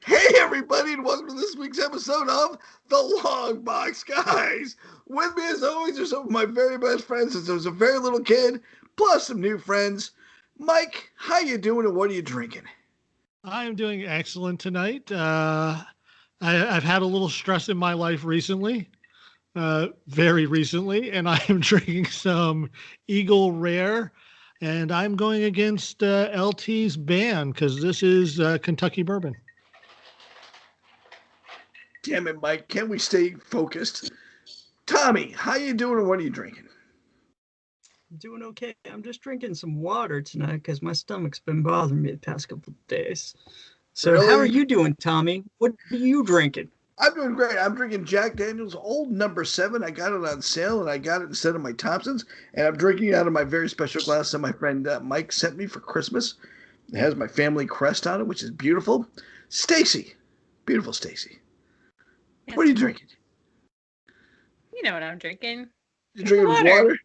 Hey, everybody, and welcome to this week's episode of the Longbox Guys. With me, as always, are some of my very best friends since I was a very little kid, plus some new friends. Mike, how you doing, and what are you drinking? I am doing excellent tonight. I've had a little stress in my life recently, very recently, and I am drinking some Eagle Rare, and I'm going against LT's ban because this is Kentucky bourbon. Damn it, Mike, can we stay focused? Tommy, how you doing, and what are you drinking? I'm doing okay. I'm just drinking some water tonight because my stomach's been bothering me the past couple of days. So Really? How are you doing, Tommy? What are you drinking? I'm doing great. I'm drinking Jack Daniel's Old Number 7. I got it on sale, and I got it instead of my Thompson's. And I'm drinking it out of my very special glass that my friend Mike sent me for Christmas. It has my family crest on it, which is beautiful. Stacy. Beautiful Stacy. Yes. What are you drinking? You know what I'm drinking. You're drinking Water.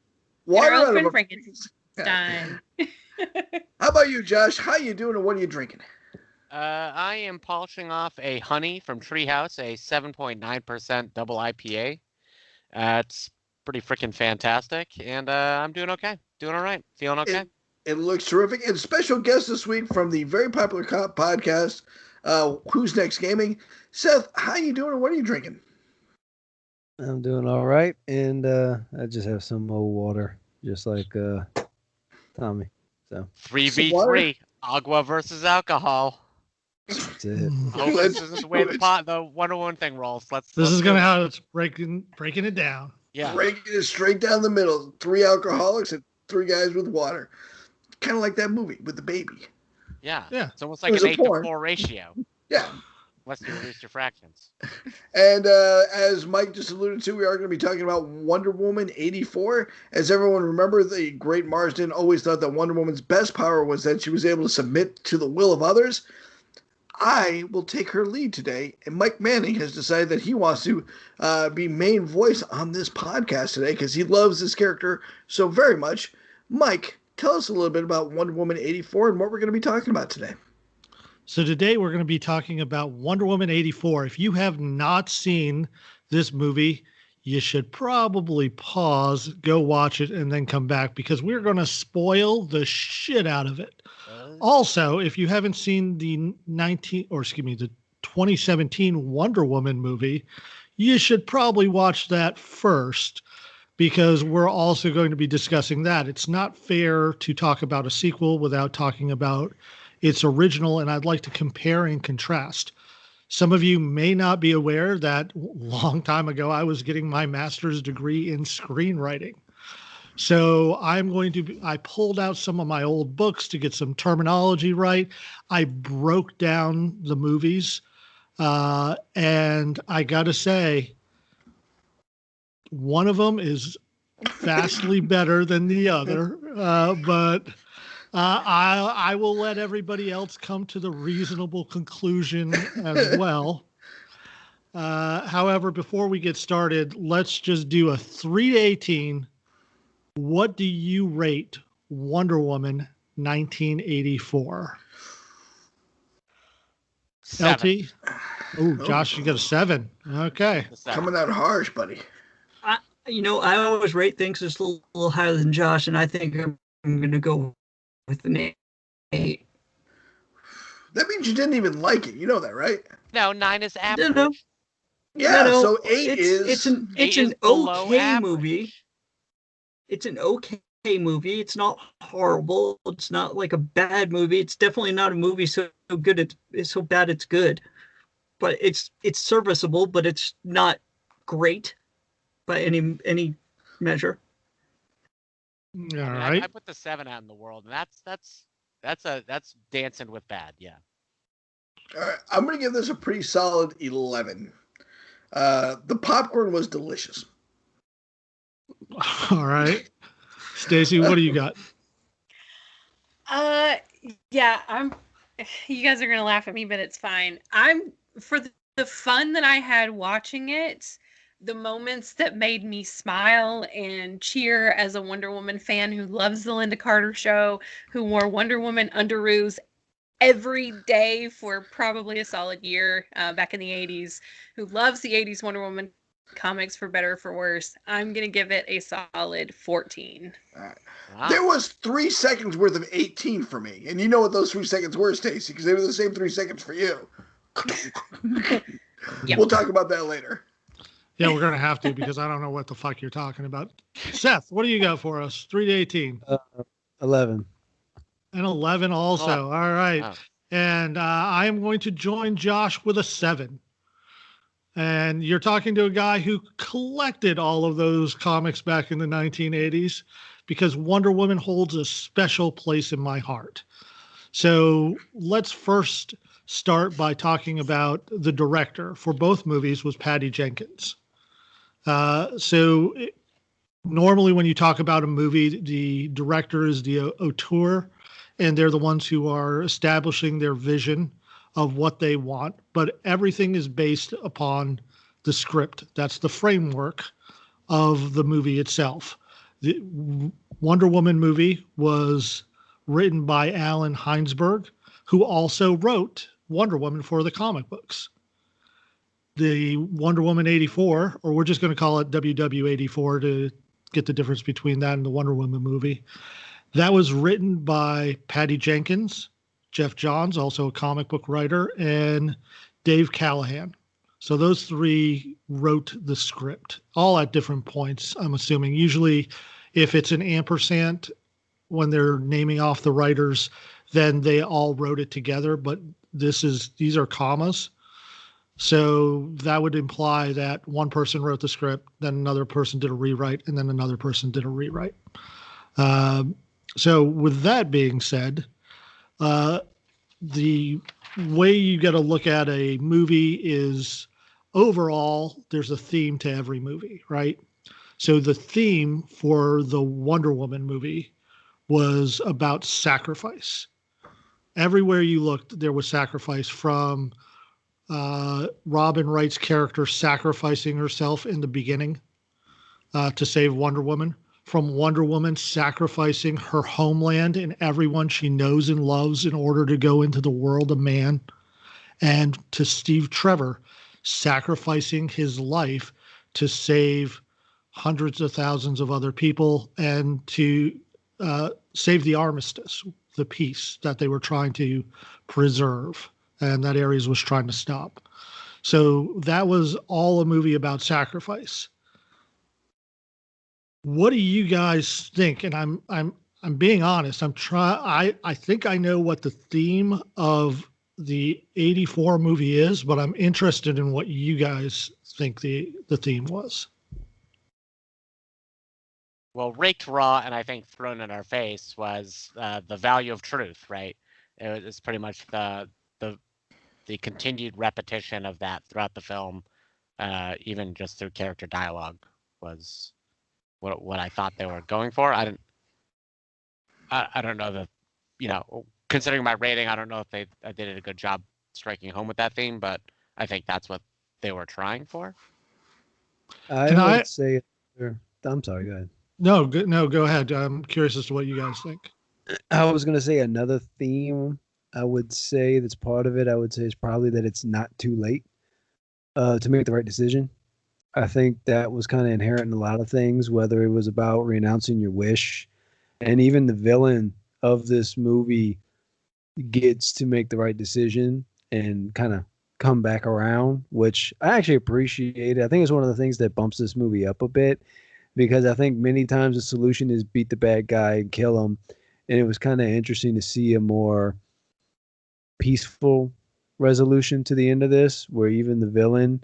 Water Our old out of friend a... Frankenstein. How about you, Josh? How you doing, and what are you drinking? I am polishing off a honey from Treehouse, a 7.9% double IPA. It's pretty freaking fantastic, and I'm doing okay. Doing all right. Feeling okay. It looks terrific. And special guest this week from the very popular podcast, Who's Next Gaming. Seth, how you doing, and what are you drinking? I'm doing all right, and I just have some old water, just like Tommy. So 3v3, agua versus alcohol. that's it. Oh, this isn't the way the Wonder Woman thing rolls. This is gonna how it's breaking it down. Yeah, breaking it straight down the middle. 3 alcoholics and 3 guys with water. Kind of like that movie with the baby. Yeah. Yeah. It's almost like an 8-to-4 ratio. Yeah. Unless you reduce your fractions. And as Mike just alluded to, we are going to be talking about Wonder Woman 84. As everyone remembers, the great Marsden always thought that Wonder Woman's best power was that she was able to submit to the will of others. I will take her lead today, and Mike Manning has decided that he wants to be main voice on this podcast today because he loves this character so very much. Mike, tell us a little bit about Wonder Woman 84 and what we're going to be talking about today. So today we're going to be talking about Wonder Woman 84. If you have not seen this movie, you should probably pause, go watch it, and then come back because we're going to spoil the shit out of it. Also, if you haven't seen the 2017 Wonder Woman movie, you should probably watch that first because we're also going to be discussing that. It's not fair to talk about a sequel without talking about its original, and I'd like to compare and contrast. Some of you may not be aware that a long time ago I was getting my master's degree in screenwriting. So I pulled out some of my old books to get some terminology right. I broke down the movies, and I got to say, one of them is vastly better than the other, but I will let everybody else come to the reasonable conclusion as well. However, before we get started, let's just do a 3 to 18. What do you rate Wonder Woman 1984? 7. LT? Oh, Josh, you got a 7. Okay. Coming out harsh, buddy. I always rate things just a little higher than Josh, and I think I'm going to go with an 8. That means you didn't even like it. You know that, right? No, 9 is average. No. Yeah, No, so 8 it's an below okay average. movie. It's an okay movie. It's not horrible. It's not like a bad movie. It's definitely not a movie so good it's so bad it's good. But it's serviceable, but it's not great by any measure. All right. I put the 7 out in the world, and that's dancing with bad. Yeah. All right, I'm going to give this a pretty solid 11. The popcorn was delicious. All right. Stacy, what do you got? Yeah, you guys are going to laugh at me, but it's fine. For the fun that I had watching it, the moments that made me smile and cheer as a Wonder Woman fan who loves the Linda Carter show, who wore Wonder Woman underoos every day for probably a solid year back in the 80s, who loves the 80s Wonder Woman comics for better or for worse. I'm going to give it a solid 14. Wow. There was 3 seconds worth of 18 for me. And you know what those 3 seconds were, Stacy, because they were the same 3 seconds for you. Yep. We'll talk about that later. Yeah, we're going to have to because I don't know what the fuck you're talking about. Seth, what do you got for us? 3 to 18. 11. And 11 also. Oh. All right. Wow. And I am going to join Josh with a 7. And you're talking to a guy who collected all of those comics back in the 1980s because Wonder Woman holds a special place in my heart. So let's first start by talking about the director for both movies was Patty Jenkins. Normally when you talk about a movie, the director is the auteur, and they're the ones who are establishing their vision of what they want, but everything is based upon the script. That's the framework of the movie itself. The Wonder Woman movie was written by Alan Heinsberg, who also wrote Wonder Woman for the comic books. The Wonder Woman 84, or we're just going to call it WW84 to get the difference between that and the Wonder Woman movie. That was written by Patty Jenkins, Jeff Johns, also a comic book writer, and Dave Callahan. So those 3 wrote the script, all at different points, I'm assuming. Usually if it's an ampersand, when they're naming off the writers, then they all wrote it together. But these are commas. So that would imply that one person wrote the script, then another person did a rewrite, and then another person did a rewrite. So with that being said, the way you got to look at a movie is overall, there's a theme to every movie, right? So the theme for the Wonder Woman movie was about sacrifice. Everywhere you looked, there was sacrifice, from Robin Wright's character sacrificing herself in the beginning to save Wonder Woman, from Wonder Woman sacrificing her homeland and everyone she knows and loves in order to go into the world of man, and to Steve Trevor sacrificing his life to save hundreds of thousands of other people and to save the armistice, the peace that they were trying to preserve and that Ares was trying to stop. So that was all a movie about sacrifice. What do you guys think? And I'm being honest. I think I know what the theme of the 84 movie is, but I'm interested in what you guys think the theme was. Well, raked raw and I think thrown in our face was the value of truth, right? It was pretty much the continued repetition of that throughout the film, even just through character dialogue, was what I thought they were going for. I don't know considering my rating, I don't know if they did a good job striking home with that theme, but I think that's what they were trying for. I would say, I'm sorry, go ahead. No, go ahead. I'm curious as to what you guys think. I was going to say another theme I would say that's part of it, I would say, is probably that it's not too late to make the right decision. I think that was kind of inherent in a lot of things, whether it was about renouncing your wish, and even the villain of this movie gets to make the right decision and kind of come back around, which I actually appreciate. I think it's one of the things that bumps this movie up a bit, because I think many times the solution is beat the bad guy and kill him. And it was kind of interesting to see a more peaceful resolution to the end of this, where even the villain,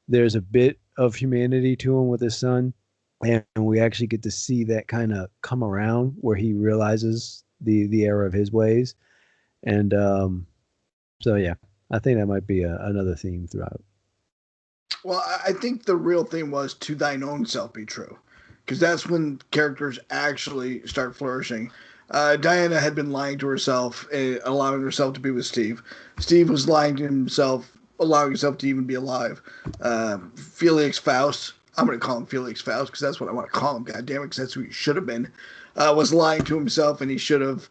there's a bit of humanity to him with his son. And we actually get to see that kind of come around where he realizes the error of his ways. And so, yeah, I think that might be another theme throughout. Well, I think the real thing was to thine own self be true, because that's when characters actually start flourishing. Diana had been lying to herself, allowing herself to be with Steve. Steve was lying to himself, allowing himself to even be alive. Felix Faust I'm going to call him Felix Faust because that's what I want to call him. God damn it, because that's who he should have been. Was lying to himself, and he should have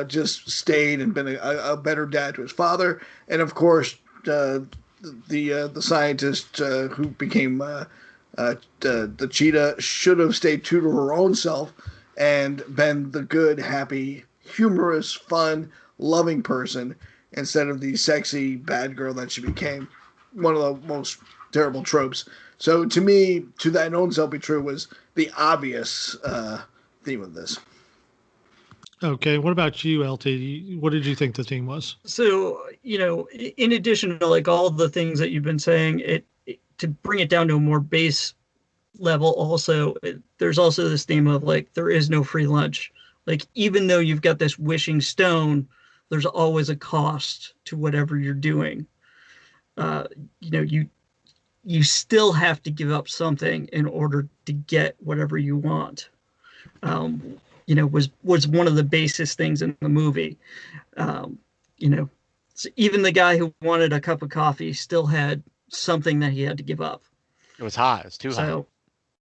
just stayed and been a better dad to his father. And of course, the scientist who became the cheetah should have stayed true to her own self and been the good, happy, humorous, fun, loving person instead of the sexy bad girl that she became. One of the most terrible tropes. So to me, to thine own self be true was the obvious theme of this. Okay, what about you, LT? What did you think the theme was? So, in addition to like all the things that you've been saying, to bring it down to a more base level, also, there's also this theme of like, there is no free lunch. Like, even though you've got this wishing stone, there's always a cost to whatever you're doing. You still have to give up something in order to get whatever you want. Was one of the basest things in the movie. So even the guy who wanted a cup of coffee still had something that he had to give up. It was hot. It was too hot.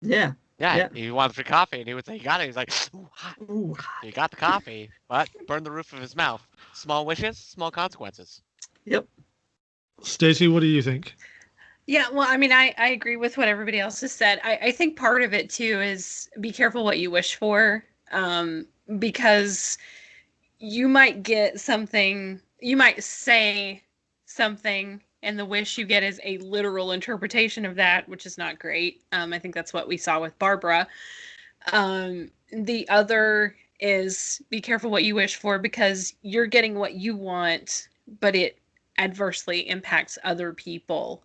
Yeah. Yeah, he wanted free coffee, and he would say, "You got it." He's like, "Ooh, hot." Ooh, hot. He got the coffee, but burned the roof of his mouth. Small wishes, small consequences. Yep. Stacey, what do you think? Yeah, well, I mean, I agree with what everybody else has said. I think part of it, too, is be careful what you wish for, because you might get something, you might say something, and the wish you get is a literal interpretation of that, which is not great. I think that's what we saw with Barbara. The other is be careful what you wish for, because you're getting what you want, but it adversely impacts other people.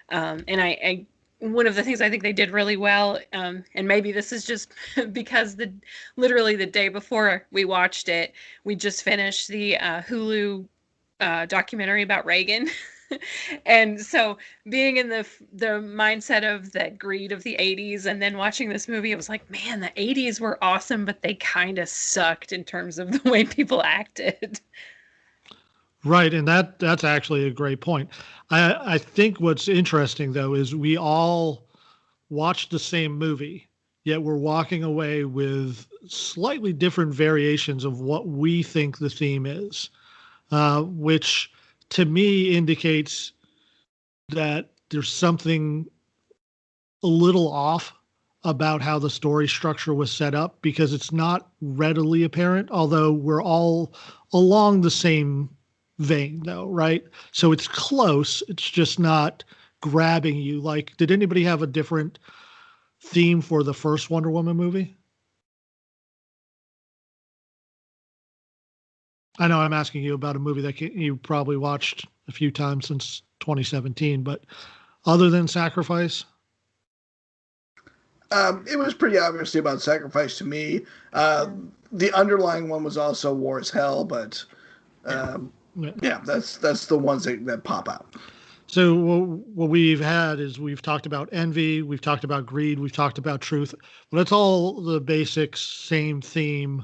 And I one of the things I think they did really well, and maybe this is just because literally the day before we watched it, we just finished the Hulu documentary about Reagan. And so being in the mindset of that greed of the 80s and then watching this movie, it was like, man, the 80s were awesome, but they kind of sucked in terms of the way people acted. Right, and that's actually a great point. I think what's interesting, though, is we all watched the same movie, yet we're walking away with slightly different variations of what we think the theme is, which to me indicates that there's something a little off about how the story structure was set up, because it's not readily apparent, although we're all along the same vein, though, right? So it's close. It's just not grabbing you. Like, did anybody have a different theme for the first Wonder Woman movie? I know I'm asking you about a movie that you probably watched a few times since 2017, but other than Sacrifice? It was pretty obviously about Sacrifice to me. The underlying one was also War is Hell, but yeah, that's the ones that pop out. So what we've had is we've talked about envy, we've talked about greed, we've talked about truth, but it's all the basic same theme,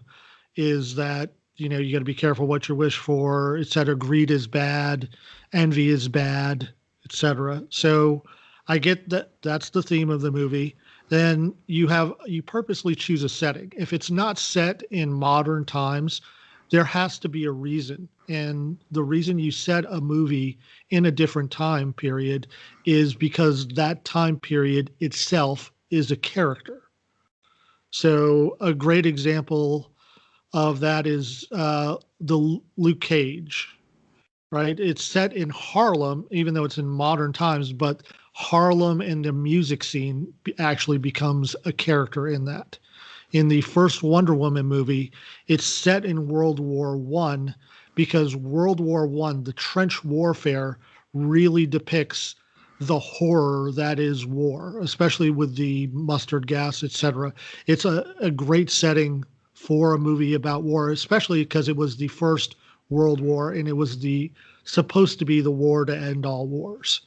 is that, you got to be careful what you wish for, et cetera. Greed is bad, envy is bad, et cetera. So I get that that's the theme of the movie. Then you purposely choose a setting. If it's not set in modern times, there has to be a reason. And the reason you set a movie in a different time period is because that time period itself is a character. So a great example of that is the Luke Cage, right? It's set in Harlem, even though it's in modern times, but Harlem and the music scene actually becomes a character in that. In the first Wonder Woman movie, it's set in World War I, because World War I, the trench warfare, really depicts the horror that is war, especially with the mustard gas, etc. It's a great setting for a movie about war, especially because it was the first World War, and it was supposed to be the war to end all wars.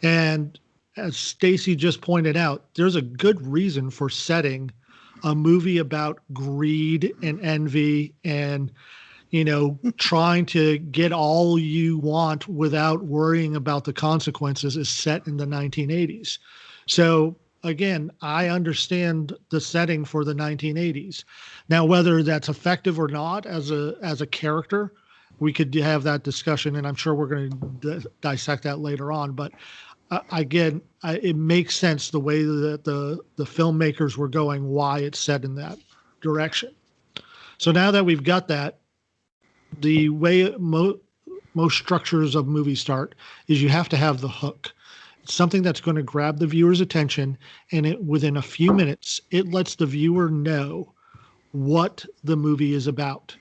And as Stacey just pointed out, there's a good reason for setting a movie about greed and envy and, trying to get all you want without worrying about the consequences, is set in the 1980s. So again, I understand the setting for the 1980s. Now, whether that's effective or not as a character, we could have that discussion, and I'm sure we're going to dissect that later on. But again, it makes sense the way that the filmmakers were going, why it's set in that direction. So now that we've got that, the way most structures of movies start is you have to have the hook. It's something that's going to grab the viewer's attention, and within a few minutes, it lets the viewer know what the movie is about.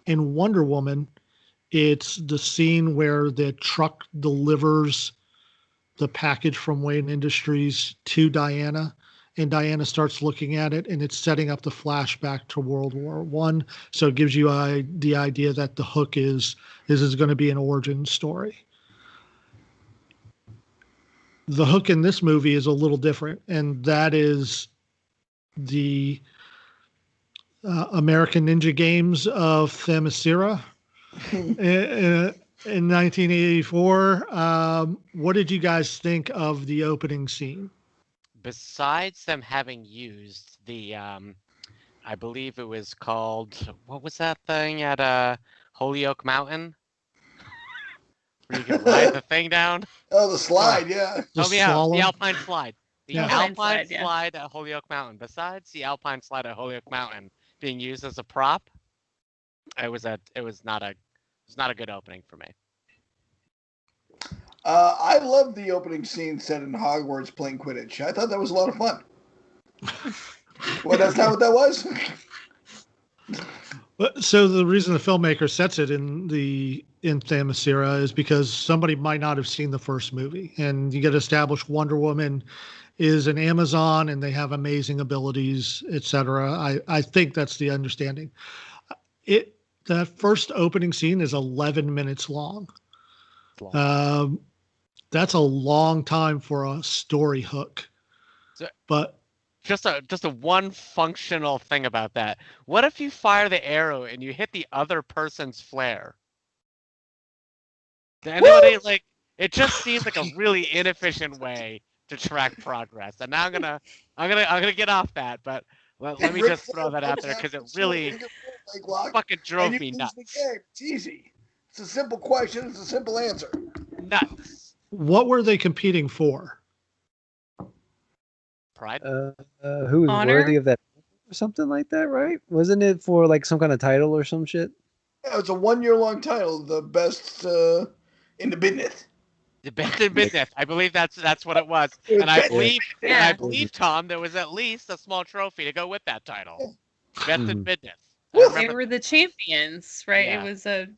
In Wonder Woman, it's the scene where the truck delivers the package from Wayne Industries to Diana, and Diana starts looking at it, and it's setting up the flashback to World War One. So it gives you the idea that the hook is this is going to be an origin story. The hook in this movie is a little different, and that is the American Ninja Games of Themyscira in 1984. What did you guys think of the opening scene? Besides them having used the, I believe it was called, what was that thing at Holyoke Mountain? Where you can ride the thing down? Oh, the slide, yeah. Help me out. The Alpine Slide. The Yeah. Alpine Yeah. Slide at Holyoke Mountain. Besides the Alpine Slide at Holyoke Mountain being used as a prop, it was not a good opening for me. I loved the opening scene set in Hogwarts playing Quidditch. I thought that was a lot of fun. Well, that's not what that was? So the reason the filmmaker sets it in Themyscira is because somebody might not have seen the first movie, and you get established Wonder Woman is an Amazon and they have amazing abilities, etc. I think that's the understanding. That first opening scene is 11 minutes long. That's a long time for a story hook. But just a one functional thing about that. What if you fire the arrow and you hit the other person's flare? To anybody, like, it just seems like a really inefficient way to track progress. And now I'm gonna get off that, but let me just throw that out there because it really fucking drove me nuts. It's easy. It's a simple question. It's a simple answer. Nuts. What were they competing for? Pride. Who was Honor? worthy of that or something like that, right? Wasn't it for like some kind of title or some shit? Yeah, it's a 1 year long title, the best in the business. The best in business. I believe that's what it was. And I believe, Tom, there was at least a small trophy to go with that title. Best in business. They were the champions, right? Yeah. It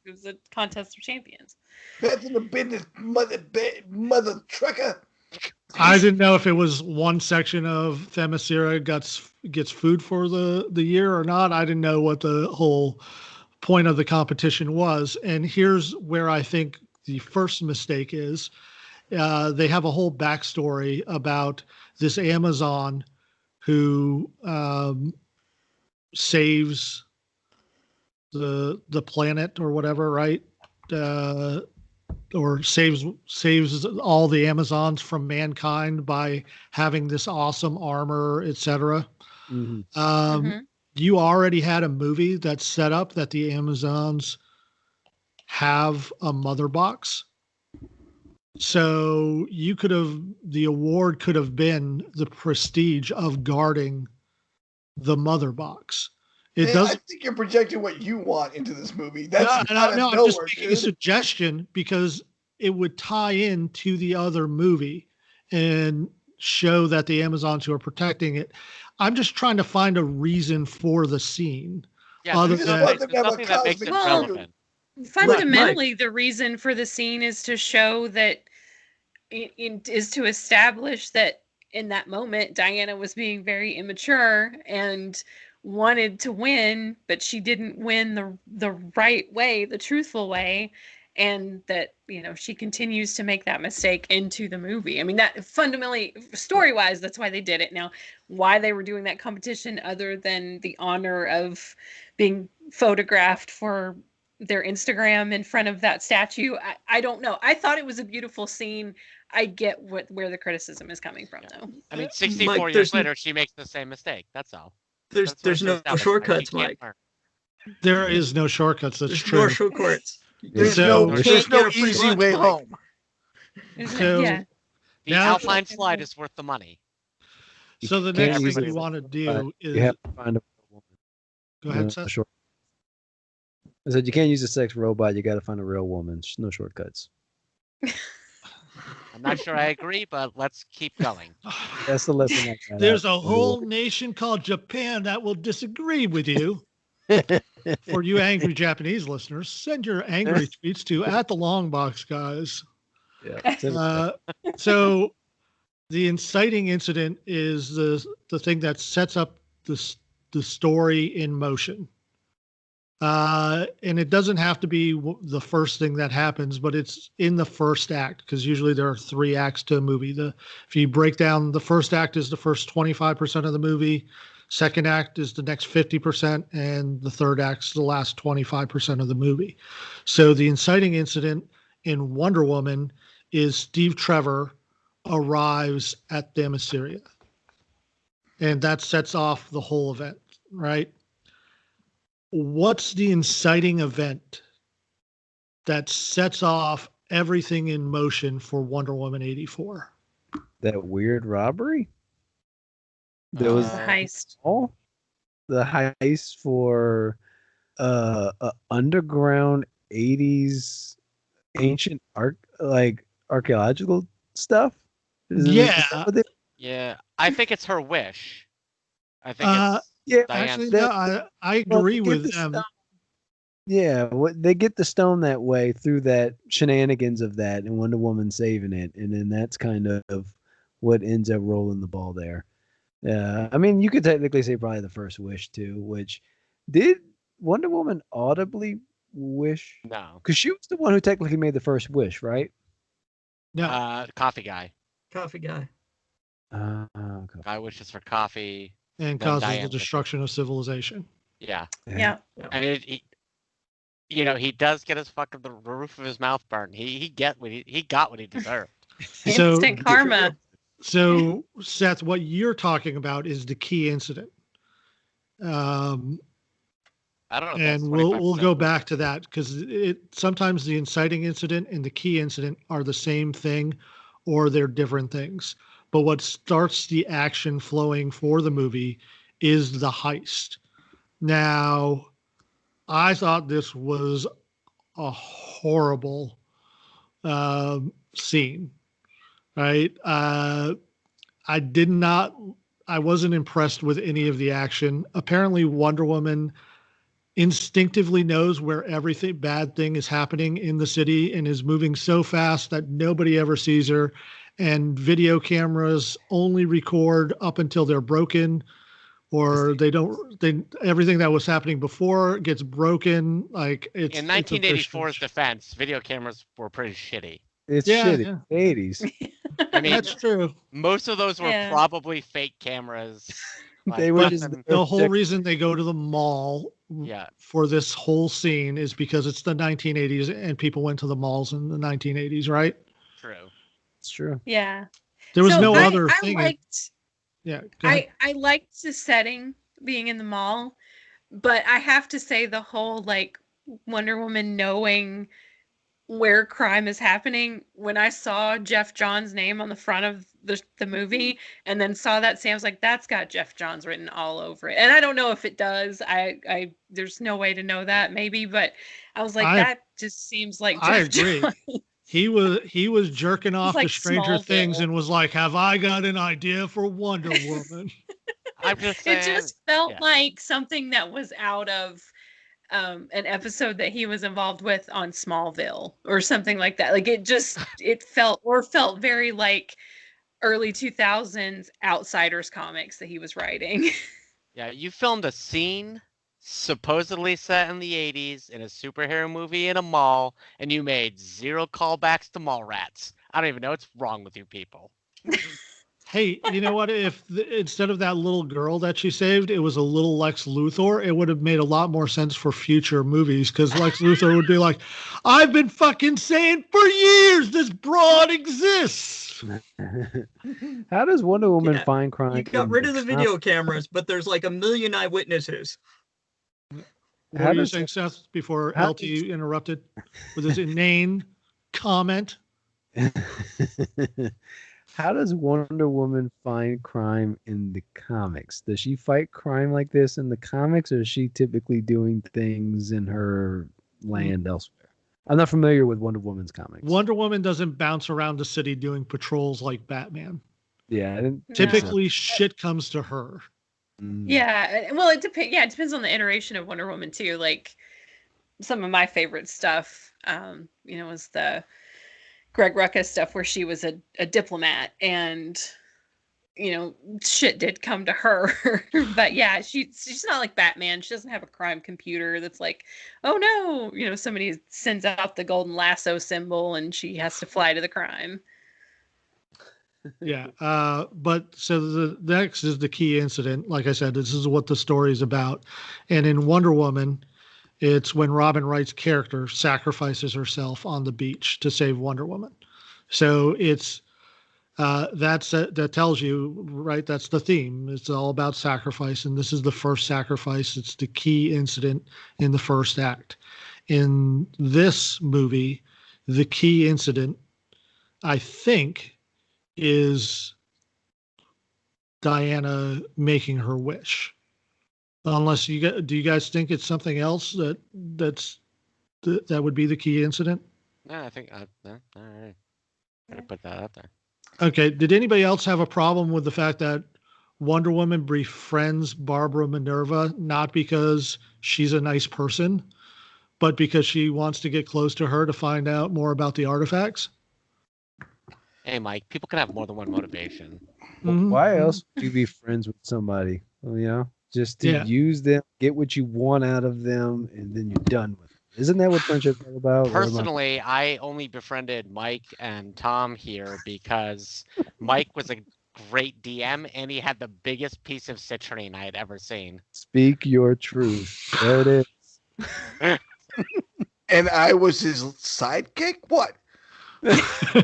was a contest of champions. Best in the business, mother trucker. I didn't know if it was one section of Themyscira gets food for the year or not. I didn't know what the whole point of the competition was. And here's where I think the first mistake is. They have a whole backstory about this Amazon who saves the planet or whatever, right? Or saves all the Amazons from mankind by having this awesome armor, etc. You already had a movie that set up that the Amazons have a mother box. So the award could have been the prestige of guarding the mother box. I think you're projecting what you want into this movie. That's I'm just making a suggestion because it would tie in to the other movie and show that the Amazons who are protecting it. I'm just trying to find a reason for the scene. Yeah, there's nothing that makes it relevant. Fundamentally, the reason for the scene is to show that is to establish that in that moment, Diana was being very immature and wanted to win, but she didn't win the right way, the truthful way, and that she continues to make that mistake into the movie. I mean, that fundamentally, story-wise, that's why they did it. Now, why they were doing that competition other than the honor of being photographed for their Instagram in front of that statue, I don't know. I thought it was a beautiful scene. I get where the criticism is coming from, though. I mean, 64 Mike, years later, she makes the same mistake. That's all. There's no shortcuts, Mike. There is no shortcuts. That's There's true. no shortcuts. There's So- no There's no easy lunch, way Mike. home. So- Yeah. The Now- Alpine slide is worth the money. So the can't next use thing it. you want to do is You have to find a woman. go ahead, No Seth. short- I said you can't use a sex robot. You got to find a real woman. No shortcuts. I'm not sure I agree, but let's keep going. That's the lesson I got. There's out a of whole nation called Japan that will disagree with you. For you angry Japanese listeners, send your angry tweets to @the Longbox Guys. Yeah. So the inciting incident is the thing that sets up the story in motion. And it doesn't have to be the first thing that happens, but it's in the first act, because usually there are 3 acts to a movie. If you break down, the first act is the first 25% of the movie, second act is the next 50%, and the third act is the last 25% of the movie. So the inciting incident in Wonder Woman is Steve Trevor arrives at Themyscira. And that sets off the whole event, right? What's the inciting event that sets off everything in motion for Wonder Woman 84? That weird robbery. There was The heist. the heist for underground 80s ancient archaeological stuff. Is that what they- Yeah. Yeah, I think it's her wish. I think it's yeah, Diane's Actually, that- no, I well, agree they get with the them. stone- Yeah, they get the stone that way through that shenanigans of that and Wonder Woman saving it, and then that's kind of what ends up rolling the ball there. I mean, you could technically say probably the first wish too, which did Wonder Woman audibly wish? no. Because she was the one who technically made the first wish, right? No, Coffee guy. Coffee guy. Okay. Guy wishes for coffee. and then causes Diane the gets it. destruction of civilization. Yeah, Yeah. and he does get his fucking the roof of his mouth burned. He got what he deserved. So- Instant karma. So, Seth, what you're talking about is the key incident. I don't know. If And that's we'll 25%. go back to that, because sometimes the inciting incident and the key incident are the same thing, or they're different things. But what starts the action flowing for the movie is the heist. Now, I thought this was a horrible scene, right? I wasn't impressed with any of the action. Apparently, Wonder Woman instinctively knows where everything bad thing is happening in the city and is moving so fast that nobody ever sees her, and video cameras only record up until they're broken, or everything that was happening before gets broken. Like it's In it's a 1984's fishfish. defense, video cameras were pretty shitty. It's Yeah, shitty. yeah. 80s. I mean, That's true. most of those were Yeah. probably fake cameras. They were But just nothing- the whole reason they go to the mall yeah. for this whole scene is because it's the 1980s and people went to the malls in the 1980s, right? True. It's true. Yeah. There was So no I- other I thing. liked Yeah. Go ahead. I liked the setting being in the mall, but I have to say the whole like Wonder Woman knowing where crime is happening, when I saw Jeff Johns' name on the front of the movie and then saw that Sam's like, that's got Jeff Johns written all over it. And I don't know if it does. I there's no way to know that, maybe, but I was like, that just seems like I Jeff agree. Johns. He was jerking off like to Stranger Things Smallville. and was like, "Have I got an idea for Wonder Woman?" I'm just saying. It just felt yeah. like something that was out of an episode that he was involved with on Smallville or something like that. Like it felt very like early 2000s Outsiders comics that he was writing. Yeah, you filmed a scene supposedly set in the 80s in a superhero movie in a mall, and you made 0 callbacks to mall rats. I don't even know what's wrong with you people. Hey, you know what? If instead of that little girl that she saved, it was a little Lex Luthor, it would have made a lot more sense for future movies because Lex Luthor would be like, I've been fucking saying for years this broad exists. How does Wonder Woman Yeah, find crime? You got in rid of the com- video cameras, but there's like a million eyewitnesses. What How were you does- saying, Seth, before how LT interrupted with his inane comment? How does Wonder Woman find crime in the comics? Does she fight crime like this in the comics, or is she typically doing things in her land elsewhere? I'm not familiar with Wonder Woman's comics. Wonder Woman doesn't bounce around the city doing patrols like Batman. Yeah, I didn't No. think so. Typically, shit comes to her. Mm. Yeah, well, it depends. Yeah, it depends on the iteration of Wonder Woman too. Like some of my favorite stuff, was the Greg Rucka stuff where she was a diplomat, and shit did come to her. But yeah, she's not like Batman. She doesn't have a crime computer that's like, oh no, somebody sends out the golden lasso symbol and she has to fly to the crime. Yeah. But so the next is the key incident. Like I said, this is what the story is about. And in Wonder Woman, it's when Robin Wright's character sacrifices herself on the beach to save Wonder Woman. So it's that tells you, right? That's the theme. It's all about sacrifice, and this is the first sacrifice. It's the key incident in the first act. In this movie, the key incident, I think, is Diana making her wish. Unless do you guys think it's something else that would be the key incident? No, I think. No, all right. Gotta put that out there. Okay. Did anybody else have a problem with the fact that Wonder Woman befriends Barbara Minerva not because she's a nice person, but because she wants to get close to her to find out more about the artifacts? Hey, Mike. People can have more than one motivation. Mhm. Why else would you be friends with somebody? Well, just to Yeah. use them, get what you want out of them, and then you're done with it. Isn't that what friendship's all about? Or am I- Personally, I only befriended Mike and Tom here because Mike was a great DM and he had the biggest piece of citrine I had ever seen. Speak your truth. There it is. And I was his sidekick? What? You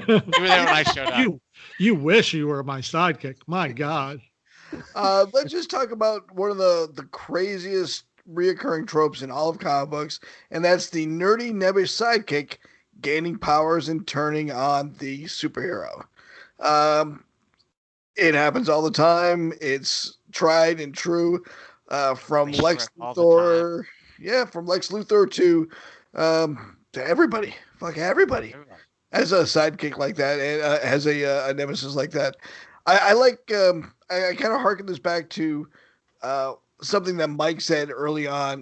were there when I showed up. You wish you were my sidekick. My God. Let's just talk about one of the craziest reoccurring tropes in all of comic books, and that's the nerdy, nebbish sidekick gaining powers and turning on the superhero. It happens all the time. It's tried and true. From Favorite Lex all the Luthor, from Lex Luthor to everybody, fuck everybody, as a sidekick like that, and as a nemesis like that. I like. I kind of harken this back to something that Mike said early on.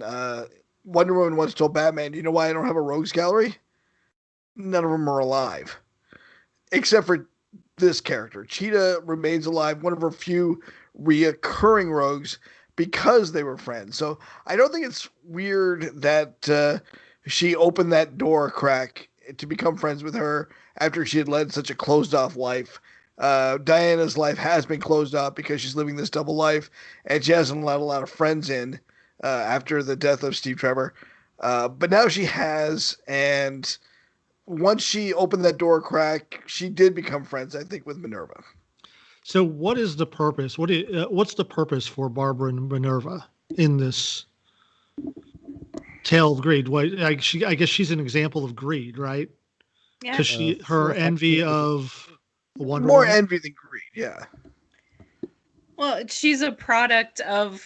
Wonder Woman once told Batman, "You know why I don't have a rogues gallery? None of them are alive, except for this character. Cheetah remains alive, one of her few reoccurring rogues, because they were friends. So I don't think it's weird that she opened that door crack to become friends with her after she had led such a closed off life. Diana's life has been closed off because she's living this double life, and she hasn't allowed a lot of friends in after the death of Steve Trevor. But now she has, and once she opened that door crack, she did become friends, I think, with Minerva. So what is the purpose? What's the purpose for Barbara and Minerva in this tale of greed? I guess she's an example of greed, right? Yeah. Because her envy of Wonder More Woman. envy than greed, yeah. Well, she's a product of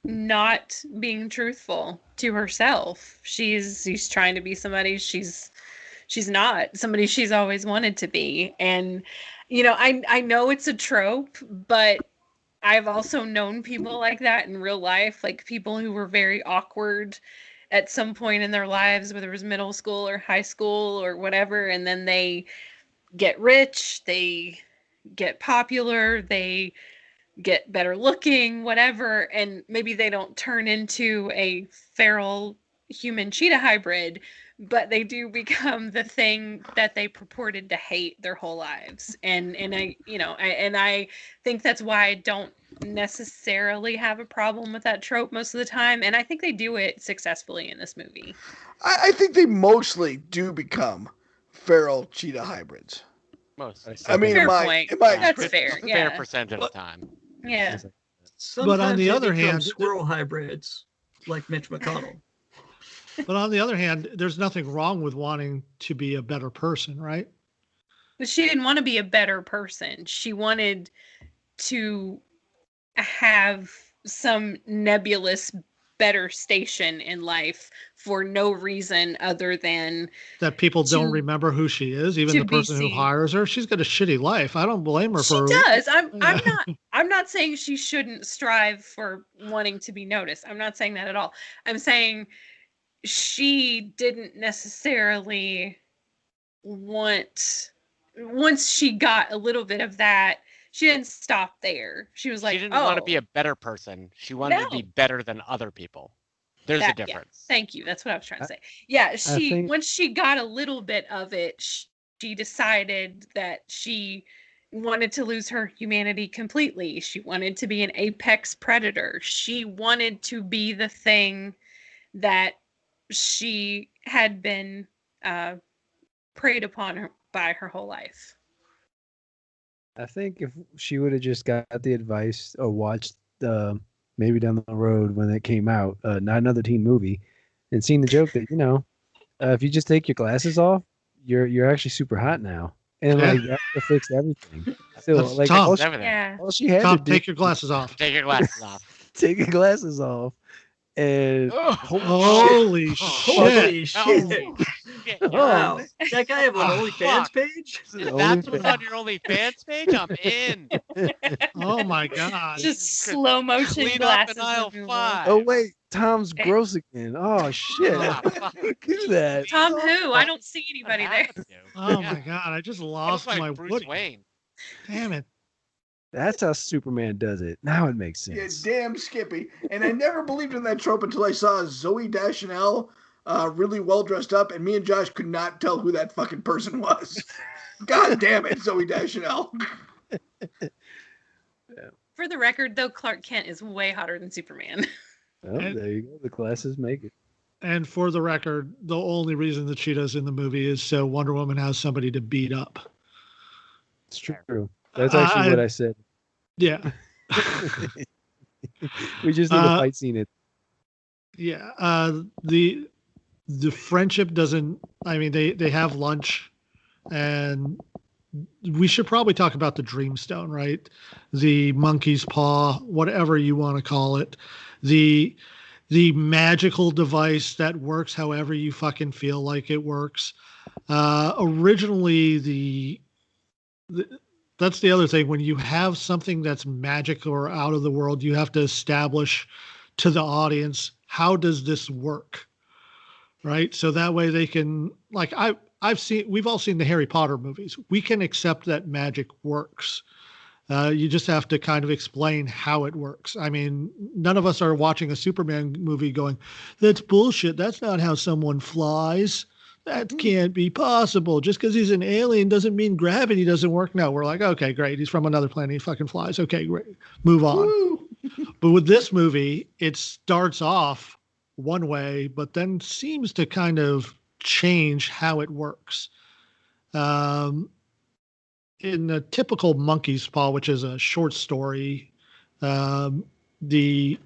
not being truthful to herself. She's trying to be somebody she's not, somebody she's always wanted to be. And I know it's a trope, but I've also known people like that in real life, like people who were very awkward at some point in their lives, whether it was middle school or high school or whatever, and then they get rich, they get popular, they get better looking, whatever, and maybe they don't turn into a feral human cheetah hybrid, but they do become the thing that they purported to hate their whole lives. And I think that's why I don't necessarily have a problem with that trope most of the time, and I think they do it successfully in this movie. I think they mostly do become feral cheetah hybrids. Most. I mean, Fair point. That's fair. A Yeah. fair percentage of the time. Yeah. Sometimes But on the they other become hand, squirrel hybrids, like Mitch McConnell. But on the other hand, there's nothing wrong with wanting to be a better person, right? But she didn't want to be a better person. She wanted to have some nebulous better station in life for no reason other than that people don't remember who she is. Even the person who hires her, she's got a shitty life. I don't blame her for. She does. I'm not saying she shouldn't strive for wanting to be noticed. I'm not saying that at all. I'm saying she didn't necessarily want. Once she got a little bit of that, she didn't stop there. She was like, she didn't want to be a better person. She wanted to be better than other people. There's a difference. Yeah. Thank you. That's what I was trying to say. Yeah, once she got a little bit of it, she decided that she wanted to lose her humanity completely. She wanted to be an apex predator. She wanted to be the thing that she had been preyed upon by her whole life. I think if she would have just got the advice or watched maybe down the road when it came out, not another teen movie, and seen the joke that, if you just take your glasses off, you're actually super hot now. And like that fixed everything. So that's like Tom. all she had to do, take your glasses off. Take your glasses off. Take your glasses off. And holy shit. Wow. That guy have an OnlyFans page? That's what's on your OnlyFans page? I'm in. Oh my god. Just slow motion Clean glasses. up in aisle 5. Oh wait, Tom's gross again. Oh shit. Look at that. Tom who? I don't see anybody there. Oh my god, I just lost my Bruce Wayne. Damn it. That's how Superman does it. Now it makes sense. Yeah, damn Skippy. And I never believed in that trope until I saw Zoe Deschanel really well dressed up, and me and Josh could not tell who that fucking person was. God damn it, Zoe Deschanel. For the record, though, Clark Kent is way hotter than Superman. Oh, there you go. The glasses make it. And for the record, the only reason the cheetah's in the movie is so Wonder Woman has somebody to beat up. It's true. That's actually what I said. Yeah. We just need a fight scene. Yeah. The friendship doesn't. I mean, they have lunch, and we should probably talk about the Dreamstone, right? The monkey's paw, whatever you want to call it, the magical device that works however you fucking feel like it works. Originally, that's the other thing. When you have something that's magic or out of the world, you have to establish to the audience, how does this work? Right? So that way they can, like, we've all seen the Harry Potter movies. We can accept that magic works. You just have to kind of explain how it works. I mean, none of us are watching a Superman movie going, that's bullshit. That's not how someone flies. That can't be possible. Just because he's an alien doesn't mean gravity doesn't work. No, we're like, okay, great. He's from another planet. He fucking flies. Okay, great. Move on. But with this movie, it starts off one way, but then seems to kind of change how it works. In a typical Monkey's Paw, which is a short story, the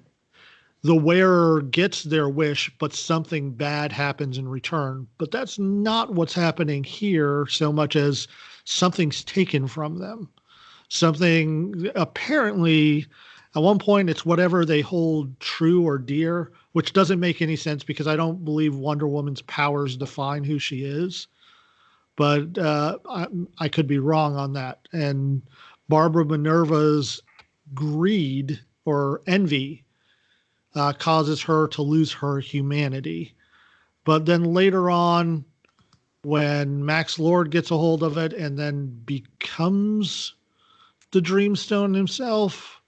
wearer gets their wish, but something bad happens in return. But that's not what's happening here so much as something's taken from them. Something apparently, at one point, it's whatever they hold true or dear, which doesn't make any sense because I don't believe Wonder Woman's powers define who she is. But I could be wrong on that. And Barbara Minerva's greed or envy causes her to lose her humanity. But then later on, when Max Lord gets a hold of it and then becomes the Dreamstone himself,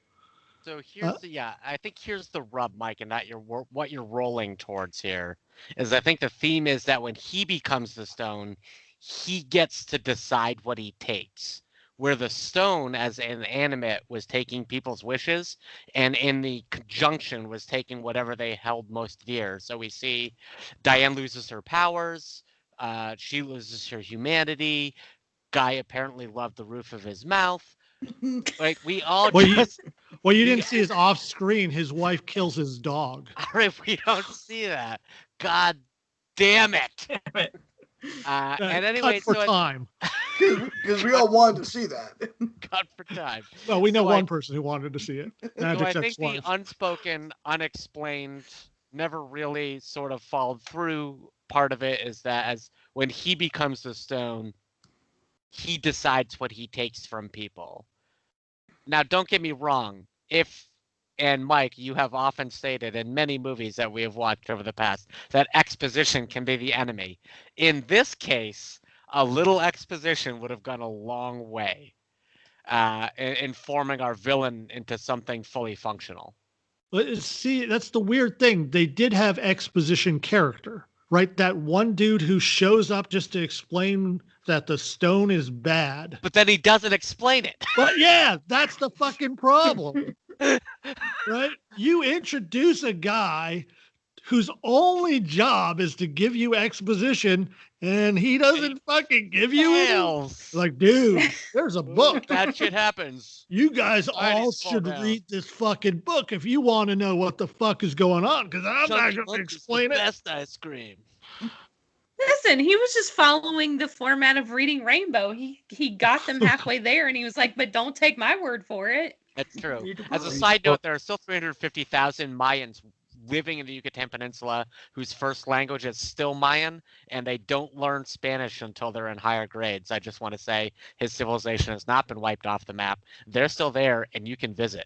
So here's I think here's the rub, Mike, and that what you're rolling towards here is I think the theme is that when he becomes the stone, he gets to decide what he takes. Where the stone, as an animate, was taking people's wishes, and in the conjunction was taking whatever they held most dear. So we see Diane loses her powers, she loses her humanity. Guy apparently loved the roof of his mouth. Like we all Well, just. you didn't see his off screen. His wife kills his dog. All right, we don't see that. God damn it. And anyway, cut for time. Because we all wanted to see that. Cut for time. Well, we know one person who wanted to see it. So I think the unspoken, unexplained, never really sort of followed through part of it is that as when he becomes the stone, he decides what he takes from people. Now, don't get me wrong. And Mike, you have often stated in many movies that we have watched over the past that exposition can be the enemy. In this case, a little exposition would have gone a long way in forming our villain into something fully functional. See, that's the weird thing. They did have exposition character, right? That one dude who shows up just to explain that the stone is bad. But then he doesn't explain it. But yeah, that's the fucking problem. Right? You introduce a guy whose only job is to give you exposition, and he doesn't fucking give you it. Like, dude, there's a book. That shit happens. You guys all should read this fucking book if you want to know what the fuck is going on, because I'm not going to explain it. Best ice cream. Listen, he was just following the format of Reading Rainbow. He got them halfway there, and he was like, but don't take my word for it. That's true. As a side note, there are still 350,000 Mayans living in the Yucatan Peninsula whose first language is still Mayan, and they don't learn Spanish until they're in higher grades. I just want to say his civilization has not been wiped off the map. They're still there, and you can visit.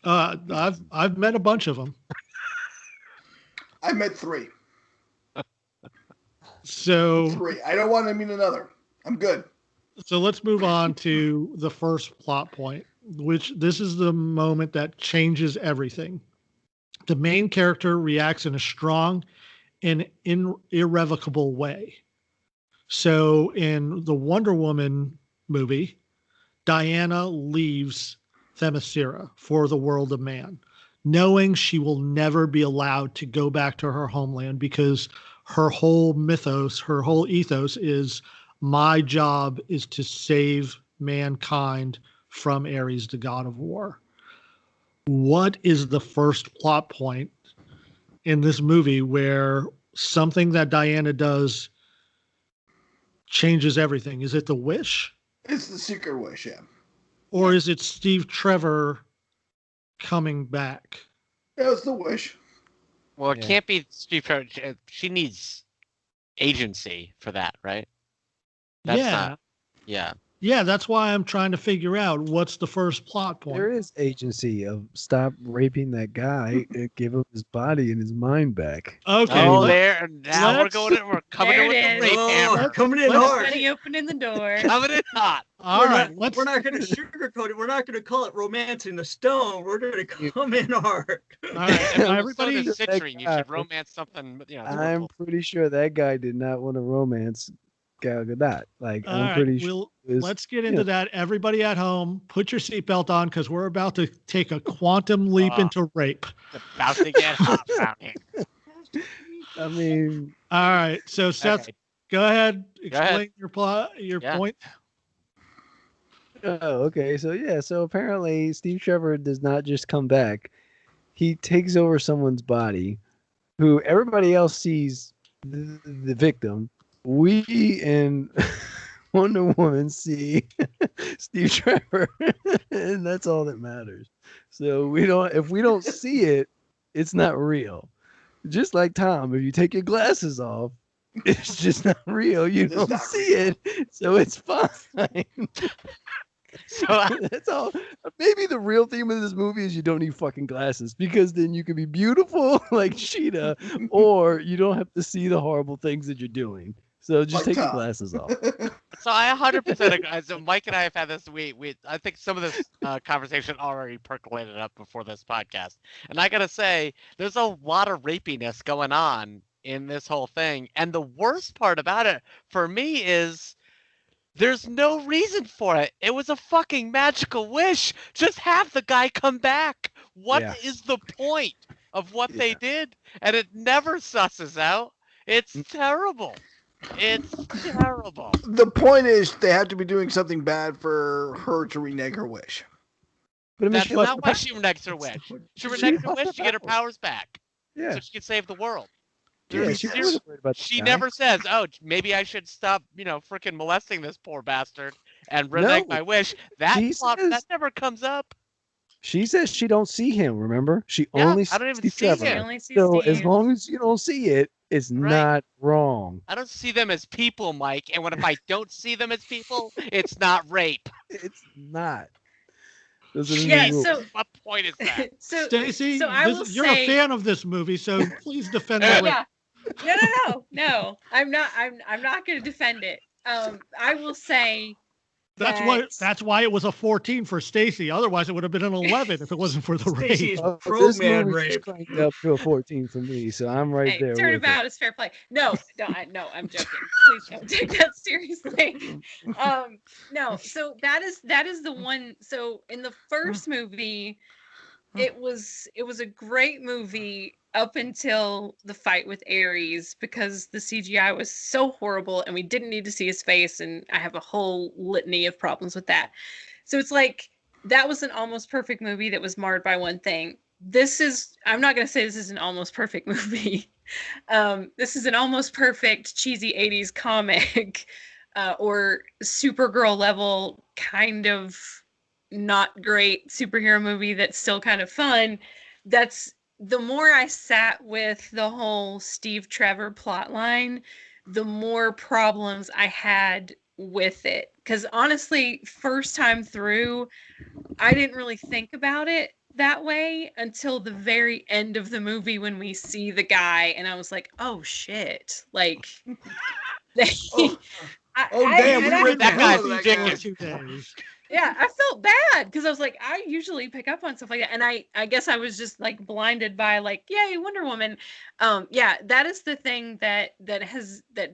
I've met a bunch of them. I met 3. So 3. I don't want to meet another. I'm good. So let's move on to the first plot point, which this is the moment that changes everything. The main character reacts in a strong and irrevocable way. So in the Wonder Woman movie, Diana leaves Themyscira for the world of man, knowing she will never be allowed to go back to her homeland because her whole mythos, her whole ethos is my job is to save mankind from Ares, the god of war. What is the first plot point in this movie where something that Diana does changes everything? Is it the wish? It's the secret wish, yeah. Or is it Steve Trevor coming back? Yeah, it's the wish. Well, it can't be Steve Trevor. She needs agency for that, right? Yeah, that's why I'm trying to figure out what's the first plot point. There is agency of stop raping that guy and give him his body and his mind back. Okay. Oh, there. Now we're coming in with the rape hammer. Coming in hard. Somebody opening the door. Coming in hot. All right. We're not going to sugarcoat it. We're not going to call it romancing the stone. We're going to come in hard. All right. Everybody, So citrine, you should romance something. I'm pretty sure that guy did not want to romance Gal Gadot. Like, all I'm right, pretty sure. Let's get into that. Everybody at home, put your seatbelt on because we're about to take a quantum leap into rape. It's about to get hot around here. I mean, all right. So, Seth, go ahead. Explain your plot, your point. Oh, okay. So apparently Steve Trevor does not just come back. He takes over someone's body who everybody else sees the victim. We and Wonder Woman see Steve Trevor, and that's all that matters. So if we don't see it, it's not real. Just like Tom, if you take your glasses off, it's just not real. You don't see it, so it's fine. So that's all. Maybe the real theme of this movie is you don't need fucking glasses because then you can be beautiful like Sheeta, or you don't have to see the horrible things that you're doing. So just take your glasses off. So I 100% agree. So Mike and I have had this. I think some of this conversation already percolated up before this podcast, and I gotta say, there's a lot of rapiness going on in this whole thing, and the worst part about it for me is there's no reason for it. It was a fucking magical wish. Just have the guy come back. What is the point of what they did? And it never susses out. It's terrible. It's terrible. The point is, they have to be doing something bad for her to renege her wish. But I mean, That's not why she reneges her wish. She reneges her wish to get her powers back. Yeah. So she can save the world. Yeah, she wasn't worried about She the guy. never says, "Oh, maybe I should stop, freaking molesting this poor bastard and renege my wish." That never comes up. She says she don't see him. Remember, she only sees I don't even Steve see Trevor. him. She only sees So Steve. as long as you don't see it, it's not wrong. I don't see them as people, Mike. And if I don't see them as people, it's not rape. It's not. Those are the Yeah, rules. so What point is that? Stacey, so I will you're say, a fan of this movie, so please defend the rape. Yeah. No. I'm not going to defend it. I will say that's why it was a 14 for Stacey. Otherwise, it would have been an 11 if it wasn't for the rape. Stacey's This pro-man movie rape. cranked up to a 14 for me, so I'm right there. Turnabout is fair play. No, I'm joking. Please don't take that seriously. No, so that is the one. So in the first movie, it was a great movie up until the fight with Ares, because the CGI was so horrible and we didn't need to see his face, and I have a whole litany of problems with that. So it's like, that was an almost perfect movie that was marred by one thing. I'm not going to say this is an almost perfect movie. This is an almost perfect cheesy 80s comic or Supergirl level kind of not great superhero movie that's still kind of fun. That's the more I sat with the whole Steve Trevor plotline, the more problems I had with it. Because honestly, first time through, I didn't really think about it that way until the very end of the movie when we see the guy, and I was like, oh shit. Like, Damn, we read that guy's that ridiculous. 2 days. yeah, I felt bad because I was like, I usually pick up on stuff like that, and I guess I was just like blinded by like, yay, Wonder Woman. Yeah, that is the thing that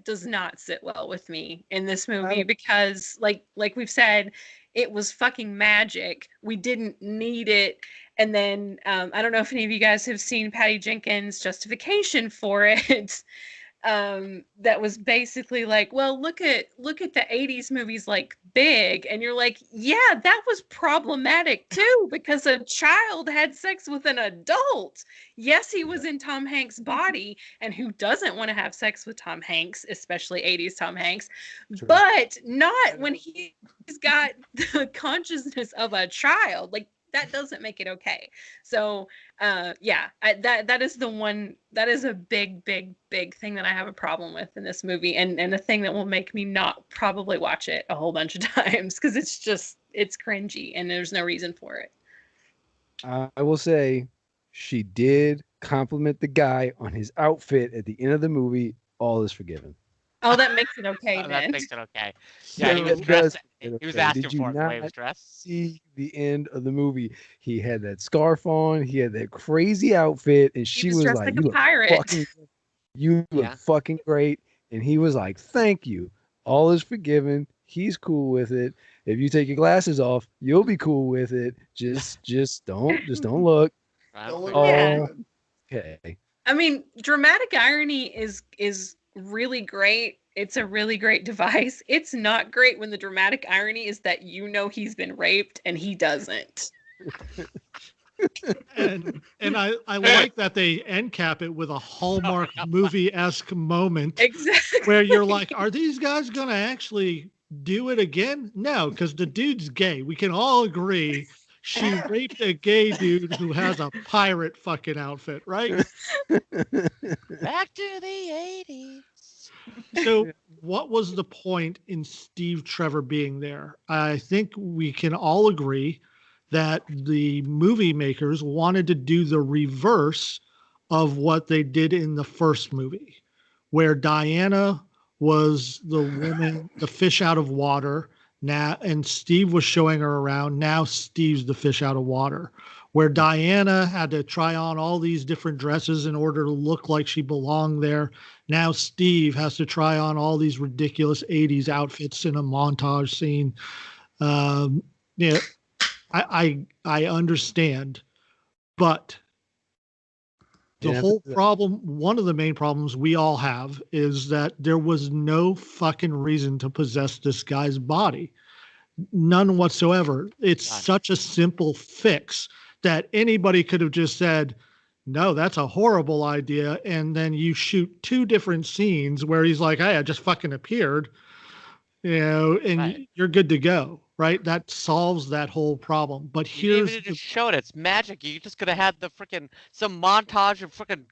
does not sit well with me in this movie, because like we've said, it was fucking magic. We didn't need it. And then I don't know if any of you guys have seen Patty Jenkins' justification for it. That was basically like, well, look at the 80s movies like Big, and you're like, yeah, that was problematic too, because a child had sex with an adult. Yes, he was in Tom Hanks' body, and who doesn't want to have sex with Tom Hanks, especially 80s Tom Hanks? True. But not when he's got the consciousness of a child. Like, that doesn't make it okay. So that is the one, that is a big thing that I have a problem with in this movie, and a thing that will make me not probably watch it a whole bunch of times, because it's cringy and there's no reason for it. I will say, she did compliment the guy on his outfit at the end of the movie. All is forgiven. Oh, that makes it okay then. That makes it okay. Yeah, he was dressed. He was asking for it the way he was dressed. See the end of the movie. He had that scarf on. He had that crazy outfit, and she was dressed like, a pirate. You look fucking great. And he was like, thank you. All is forgiven. He's cool with it. If you take your glasses off, you'll be cool with it. Just don't look. Yeah. Okay. I mean, dramatic irony is really great. It's a really great device. It's not great when the dramatic irony is that he's been raped and he doesn't. and I like that they end cap it with a Hallmark movie-esque moment. Exactly. Where you're like, are these guys going to actually do it again? No, because the dude's gay. We can all agree she raped a gay dude who has a pirate fucking outfit, right? Back to the 80s. So what was the point in Steve Trevor being there? I think we can all agree that the movie makers wanted to do the reverse of what they did in the first movie, where Diana was the woman, the fish out of water. Now, and Steve was showing her around. Now Steve's the fish out of water. Where Diana had to try on all these different dresses in order to look like she belonged there. Now Steve has to try on all these ridiculous 80s outfits in a montage scene. Yeah, I understand, but the whole problem, one of the main problems we all have is that there was no fucking reason to possess this guy's body. None whatsoever. It's such a simple fix that anybody could have just said, no, that's a horrible idea. And then you shoot 2 different scenes where he's like, hey, I just fucking appeared, and you're good to go. Right? That solves that whole problem. But here's you just showed it's magic. You just could have had the freaking some montage of freaking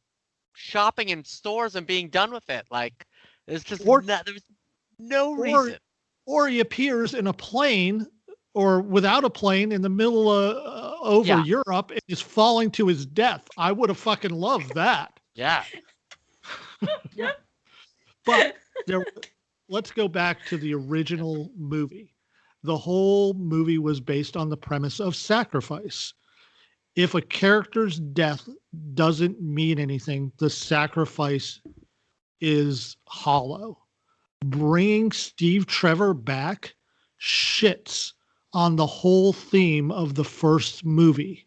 shopping in stores and being done with it. Like there's just there's no reason. Or he appears in a plane or without a plane in the middle of over Europe and is falling to his death. I would have fucking loved that. Yeah. But let's go back to the original movie. The whole movie was based on the premise of sacrifice. If a character's death doesn't mean anything, the sacrifice is hollow. Bringing Steve Trevor back shits on the whole theme of the first movie.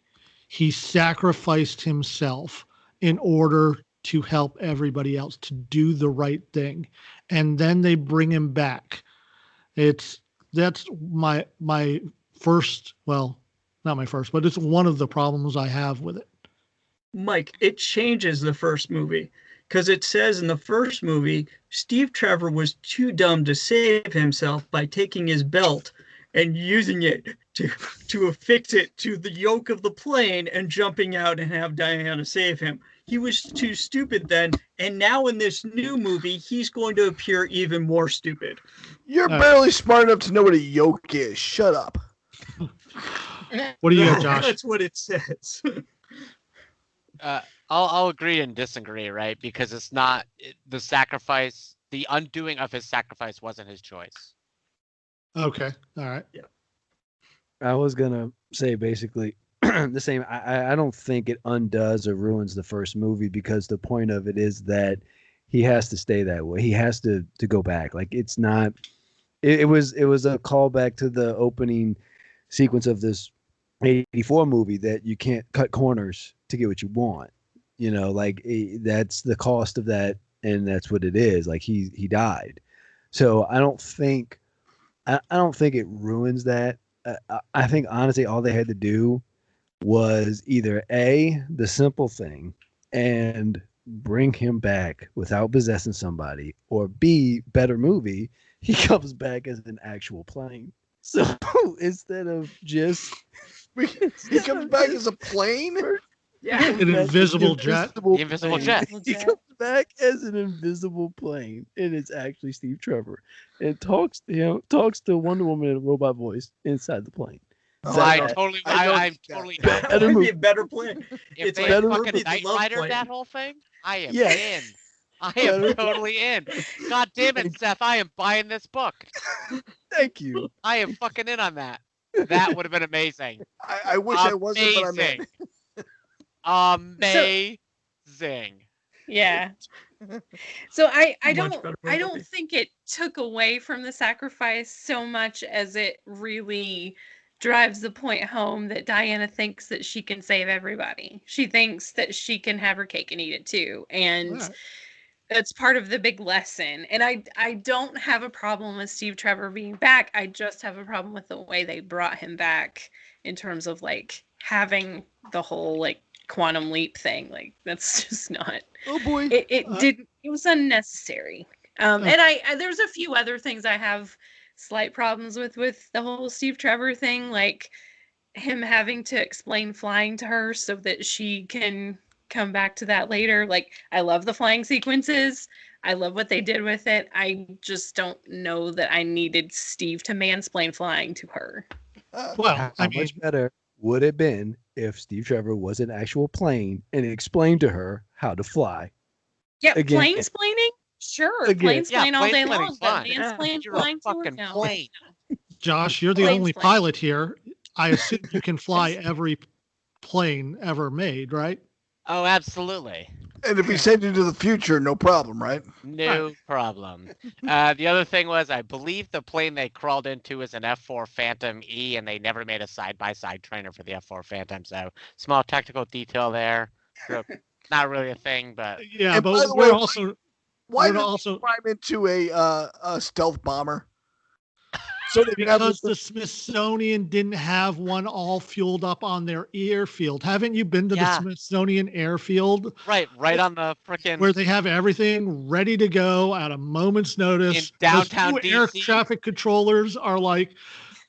He sacrificed himself in order to help everybody else, to do the right thing. And then they bring him back. That's my first, well, not my first, but it's one of the problems I have with it. Mike, it changes the first movie because it says in the first movie, Steve Trevor was too dumb to save himself by taking his belt and using it to affix it to the yoke of the plane and jumping out and have Diana save him. He was too stupid then, and now in this new movie, he's going to appear even more stupid. You're barely smart enough to know what a yoke is. Shut up. What do you got, Josh? That's what it says. I'll agree and disagree, right? Because it's not the sacrifice. The undoing of his sacrifice wasn't his choice. Okay. All right. Yeah. I was gonna say basically the same. I don't think it undoes or ruins the first movie because the point of it is that he has to stay that way. He has to go back. Like it's not. It was a callback to the opening sequence of this 84 movie that you can't cut corners to get what you want. You know, like that's the cost of that, and that's what it is. Like he died. So I don't think it ruins that. I think honestly, all they had to do was either A, the simple thing, and bring him back without possessing somebody, or B, better movie, he comes back as an actual plane. So instead of just he comes back as a plane? Yeah, an invisible jet. The invisible jet. He comes back as an invisible plane, and it's actually Steve Trevor. And talks to Wonder Woman in a robot voice inside the plane. I'm totally down. that would be a better plane. If It's they like fucking Ruby's Knight love Rider plane. that whole thing, I am Yeah. in. I am totally in. God damn it, Seth! I am buying this book. Thank you. I am fucking in on that. That would have been amazing. I wish I wasn't, but I'm in. Amazing. Yeah. So I Much better movie. don't think it took away from the sacrifice so much as it really drives the point home that Diana thinks that she can save everybody. She thinks that she can have her cake and eat it too. And Right. that's part of the big lesson. And I don't have a problem with Steve Trevor being back. I just have a problem with the way they brought him back in terms of like having the whole like quantum leap thing. Like that's just not. Oh boy. It was unnecessary. And I there's a few other things I have slight problems with the whole Steve Trevor thing, like him having to explain flying to her so that she can come back to that later. Like I love the flying sequences. I love what they did with it. I just don't know that I needed Steve to mansplain flying to her. Well, How I mean, much better would it have been if Steve Trevor was an actual plane and explained to her how to fly? Yeah, Again, plane splaining? Sure, Again. planes Yeah, plane all day plane long, planning's but fine. man's plane You're flying a to work fucking now. plane. Josh, you're the Planes only plane. pilot here. I assume you can fly every plane ever made, right? Oh, absolutely. And if we send you to the future, no problem, right? No problem. The other thing was, I believe the plane they crawled into is an F4 Phantom E, and they never made a side-by-side trainer for the F4 Phantom. So small technical detail there. Not really a thing, but Yeah, And by but the we're way, also Why we're did also they climb into a stealth bomber? So they can have because the Smithsonian didn't have one all fueled up on their airfield. Haven't you been to the Yeah. Smithsonian airfield right on the frickin' where they have everything ready to go at a moment's notice? in downtown Those two air DC. traffic controllers are like,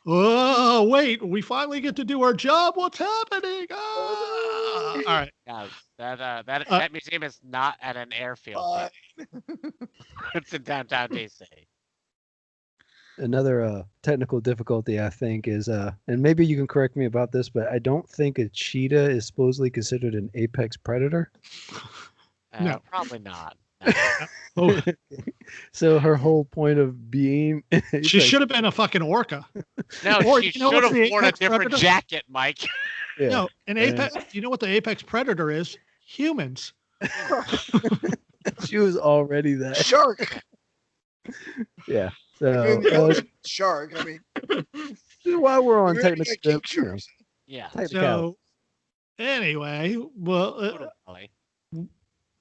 oh, wait, we finally get to do our job. What's happening? Ah. All right. Yes, that museum is not at an airfield. It's in downtown DC. Another technical difficulty, I think, is and maybe you can correct me about this, but I don't think a cheetah is supposedly considered an apex predator. No. Probably not. Oh, So her whole point of being, she should have been a fucking orca. No, Or she you know should what's have the worn a apex different predator? jacket, Mike. Yeah. No, an apex. You know what the apex predator is? Humans. She was already that. shark. Yeah. In the So ocean, shark. I mean, while we're on we're gonna technical, get king you know, sharks. Yeah. technicality. So anyway, well, Totally.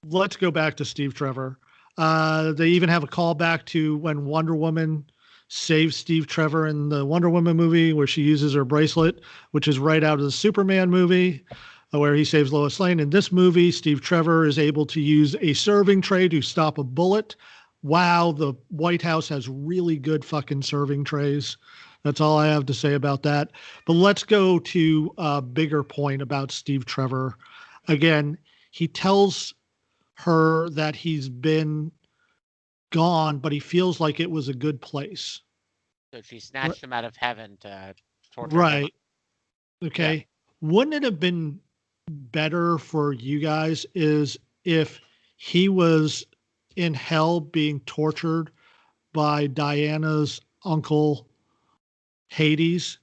let's go back to Steve Trevor. They even have a callback to when Wonder Woman saves Steve Trevor in the Wonder Woman movie, where she uses her bracelet, which is right out of the Superman movie, where he saves Lois Lane. In this movie, Steve Trevor is able to use a serving tray to stop a bullet. Wow, the White House has really good fucking serving trays. That's all I have to say about that. But let's go to a bigger point about Steve Trevor. Again, he tells her that he's been gone, but he feels like it was a good place. So she snatched him out of heaven to torture him. Right. Okay. Wouldn't it have been better for you guys is if he was in hell being tortured by Diana's uncle Hades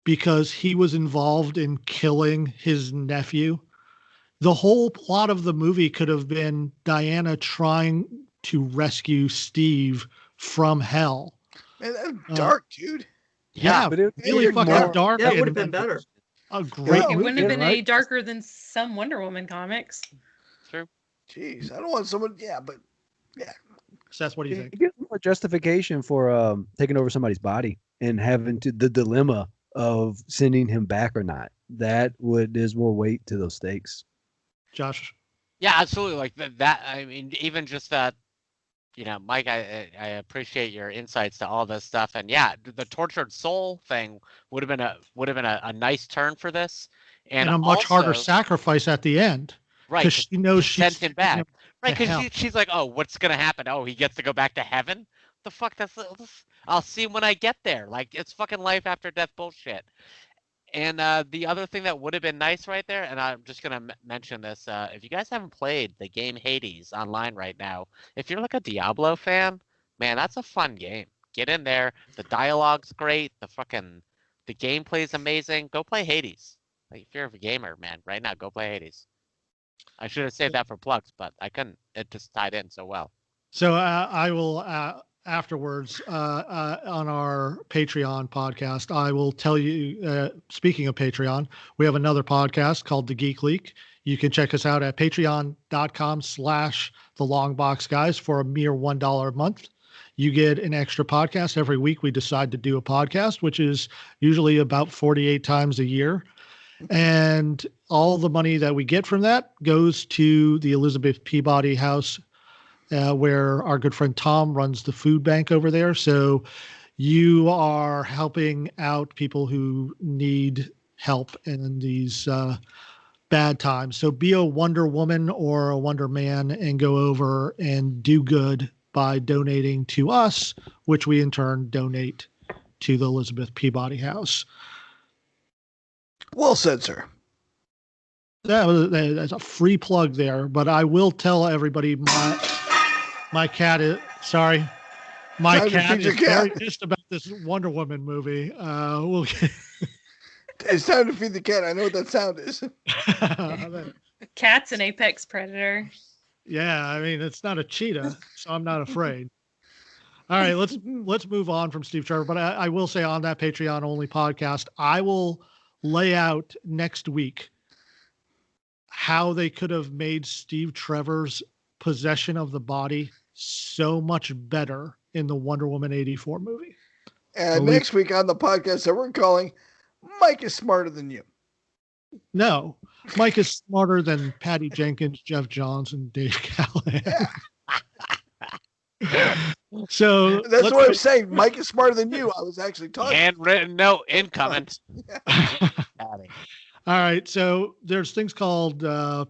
because he was involved in killing his nephew? The whole plot of the movie could have been Diana trying to rescue Steve from hell. Man, that's dark, dude. Yeah, but it really made fucking more- dark. That would have and been better. A great Yeah, It movie. wouldn't have been right? any darker than some Wonder Woman comics. True. Jeez, I don't want someone. Yeah, but Seth, what do you It think? gives more justification for taking over somebody's body and having to the dilemma of sending him back or not. There's more weight to those stakes. Josh? Yeah, absolutely. Like that. I mean, even just that. Mike, I appreciate your insights to all this stuff, and yeah, the tortured soul thing would have been a nice turn for this, And a much harder also- sacrifice at the end. right? Because she knows to she's send him back, right? to hell. Because she's like, oh, what's gonna happen? Oh, he gets to go back to heaven. The fuck? I'll see him when I get there. Like it's fucking life after death bullshit. And the other thing that would have been nice right there, and I'm just going to mention this, if you guys haven't played the game Hades online right now, if you're like a Diablo fan, man, that's a fun game. Get in there. The dialogue's great. The gameplay's amazing. Go play Hades. Like if you're a gamer, man, right now, go play Hades. I should have saved that for plugs, but I couldn't. It just tied in so well. So I will afterwards on our Patreon podcast, I will tell you, speaking of Patreon, we have another podcast called The Geek Leak. You can check us out at patreon.com/the Longbox Guys for a mere $1 a month. You get an extra podcast every week. We decide to do a podcast, which is usually about 48 times a year. And all the money that we get from that goes to the Elizabeth Peabody House, where our good friend Tom runs the food bank over there. So you are helping out people who need help in these bad times. So be a Wonder Woman or a Wonder Man and go over and do good by donating to us, which we in turn donate to the Elizabeth Peabody House. well said, sir. That's a free plug there, but I will tell everybody My cat is sorry. My Time to cat feed your is very cat. pissed about this Wonder Woman movie. We'll It's time to feed the cat. I know what that sound is. Cat's an apex predator. Yeah, I mean it's not a cheetah, so I'm not afraid. All right, let's move on from Steve Trevor. But I will say on that Patreon only podcast, I will lay out next week how they could have made Steve Trevor's possession of the body so much better in the Wonder Woman 84 movie. And next week on the podcast that we're calling Mike is Smarter Than You. No, Mike is smarter than Patty Jenkins, Jeff Johns, and Dave Callahan. So that's what I'm saying. Mike is smarter than you. I was actually talking. Handwritten note incoming. All right. So there's things called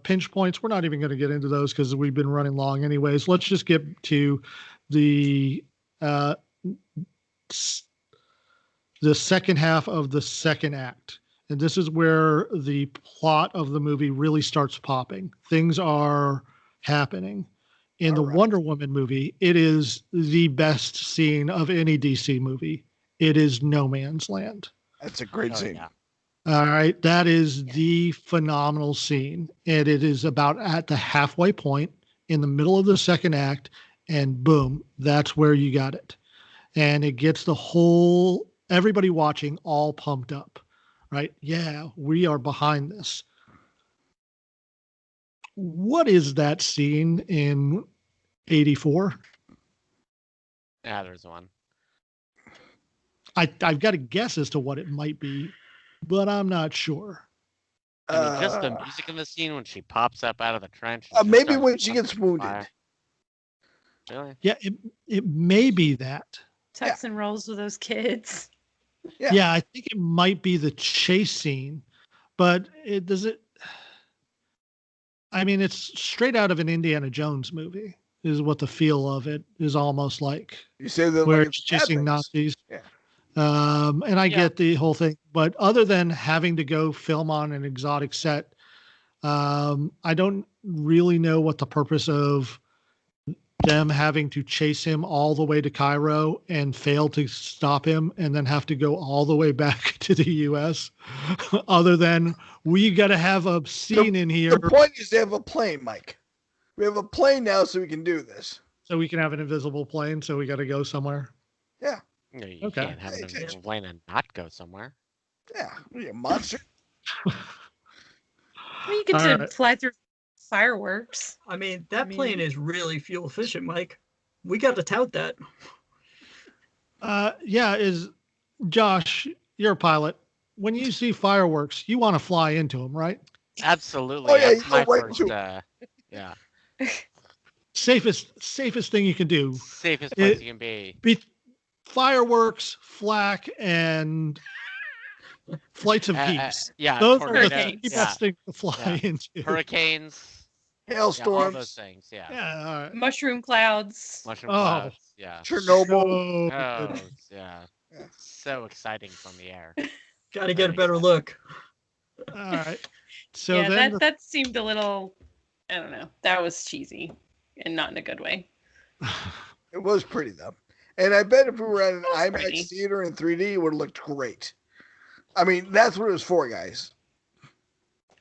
pinch points. We're not even going to get into those because we've been running long anyways. Let's just get to the second half of the second act. And this is where the plot of the movie really starts popping. Things are happening. In the Wonder Woman movie, it is the best scene of any DC movie. It is No Man's Land. That's a great scene. Yeah. All right. That is the phenomenal scene. And it is about at the halfway point in the middle of the second act. And boom, that's where you got it. And it gets everybody watching all pumped up, right? Yeah, we are behind this. What is that scene in 84? Yeah, there's one. I've got a guess as to what it might be, but I'm not sure. I mean, just the music in the scene when she pops up out of the trench. Maybe when she gets wounded. Fire. Really? Yeah, it may be that. Tucks and rolls with those kids. Yeah, I think it might be the chase scene, but I mean, it's straight out of an Indiana Jones movie, is what the feel of it is almost like. You say that where like it's chasing Nazis. Yeah. And I get the whole thing, but other than having to go film on an exotic set, I don't really know what the purpose of them having to chase him all the way to Cairo and fail to stop him and then have to go all the way back to the US other than we got to have a scene in here. The point is they have a plane, Mike. We have a plane now so we can do this. So we can have an invisible plane. So we got to go somewhere. Yeah. No, you Okay. can't have an invisible plane and not go somewhere. Yeah. What are you, a monster? Well, you get to fly through fireworks. I mean, that plane is really fuel efficient, Mike. We got to tout that. Is Josh, you're a pilot. When you see fireworks, you want to fly into them, right? Absolutely. Oh, yeah, That's you my go right first. into Yeah. Safest thing you can do. Safest place you can be. Fireworks, flak, and flights of geese. Yeah. Those are the tornadoes, three best things to fly into. Hurricanes. Hailstorms. Yeah, all those things. Yeah. Yeah, all right. Mushroom clouds. Mushroom clouds. Yeah. Chernobyl. Oh, yeah. So exciting from the air. Got to get a better look. All right. So yeah, then that seemed a little, I don't know. That was cheesy and not in a good way. It was pretty though. And I bet if we were at an IMAX pretty. theater in 3D, it would have looked great. I mean, that's what it was for, guys.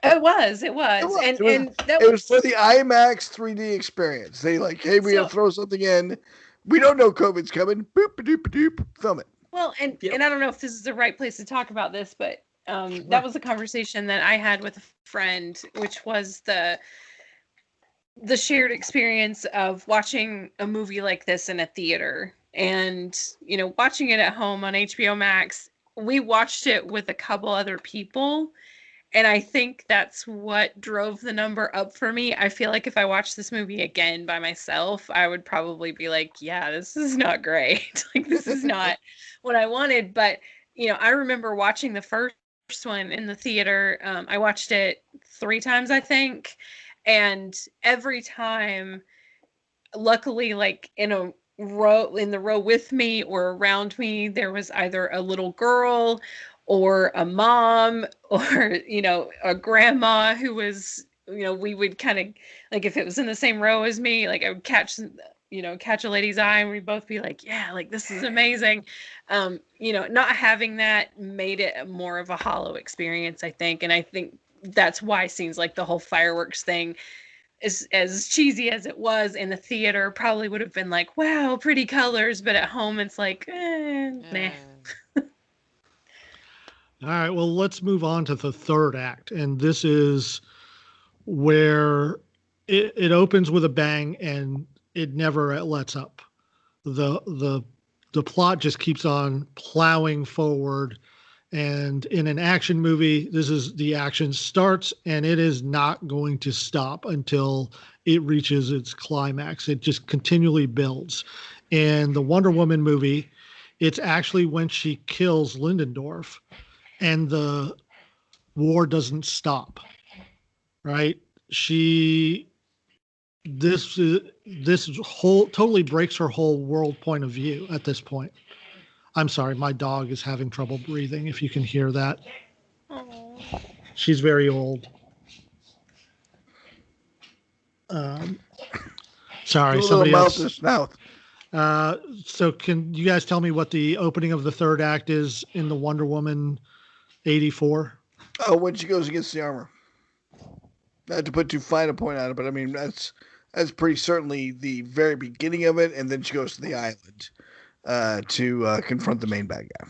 It was. And that It was for the IMAX 3D experience. They like, hey, we gotta throw something in. We don't know COVID's coming. Boop, doop, doop. Film it. Well, and I don't know if this is the right place to talk about this, but that was a conversation that I had with a friend, which was the shared experience of watching a movie like this in a theater and, watching it at home on HBO Max. We watched it with a couple other people. And I think that's what drove the number up for me. I feel like if I watched this movie again by myself, I would probably be like, yeah, this is not great. Like, this is not what I wanted. But, I remember watching the first one in the theater. I watched it 3 times, I think. And every time, luckily, like in the row with me or around me, there was either a little girl or a mom or, a grandma who was, we would kind of, like, if it was in the same row as me, like I would catch catch a lady's eye and we both be like, yeah, like this is amazing. Not having that made it more of a hollow experience, I think. And I think that's why scenes like the whole fireworks thing, as cheesy as it was in the theater, probably would have been like, wow, pretty colors. But at home, it's like, nah. All right, well, let's move on to the third act. And this is where it opens with a bang and it never lets up. The plot just keeps on plowing forward. And in an action movie, the action starts and it is not going to stop until it reaches its climax. It just continually builds. And the Wonder Woman movie, it's actually when she kills Lindendorf and the war doesn't stop, right? This whole totally breaks her whole world point of view at this point. I'm sorry, my dog is having trouble breathing, if you can hear that. Aww. She's very old. Sorry, somebody else. Mouth. So can you guys tell me what the opening of the third act is in the Wonder Woman 84? Oh, when she goes against the armor. Not to put too fine a point on it, but I mean that's pretty certainly the very beginning of it, and then she goes to the island to confront the main bad guy.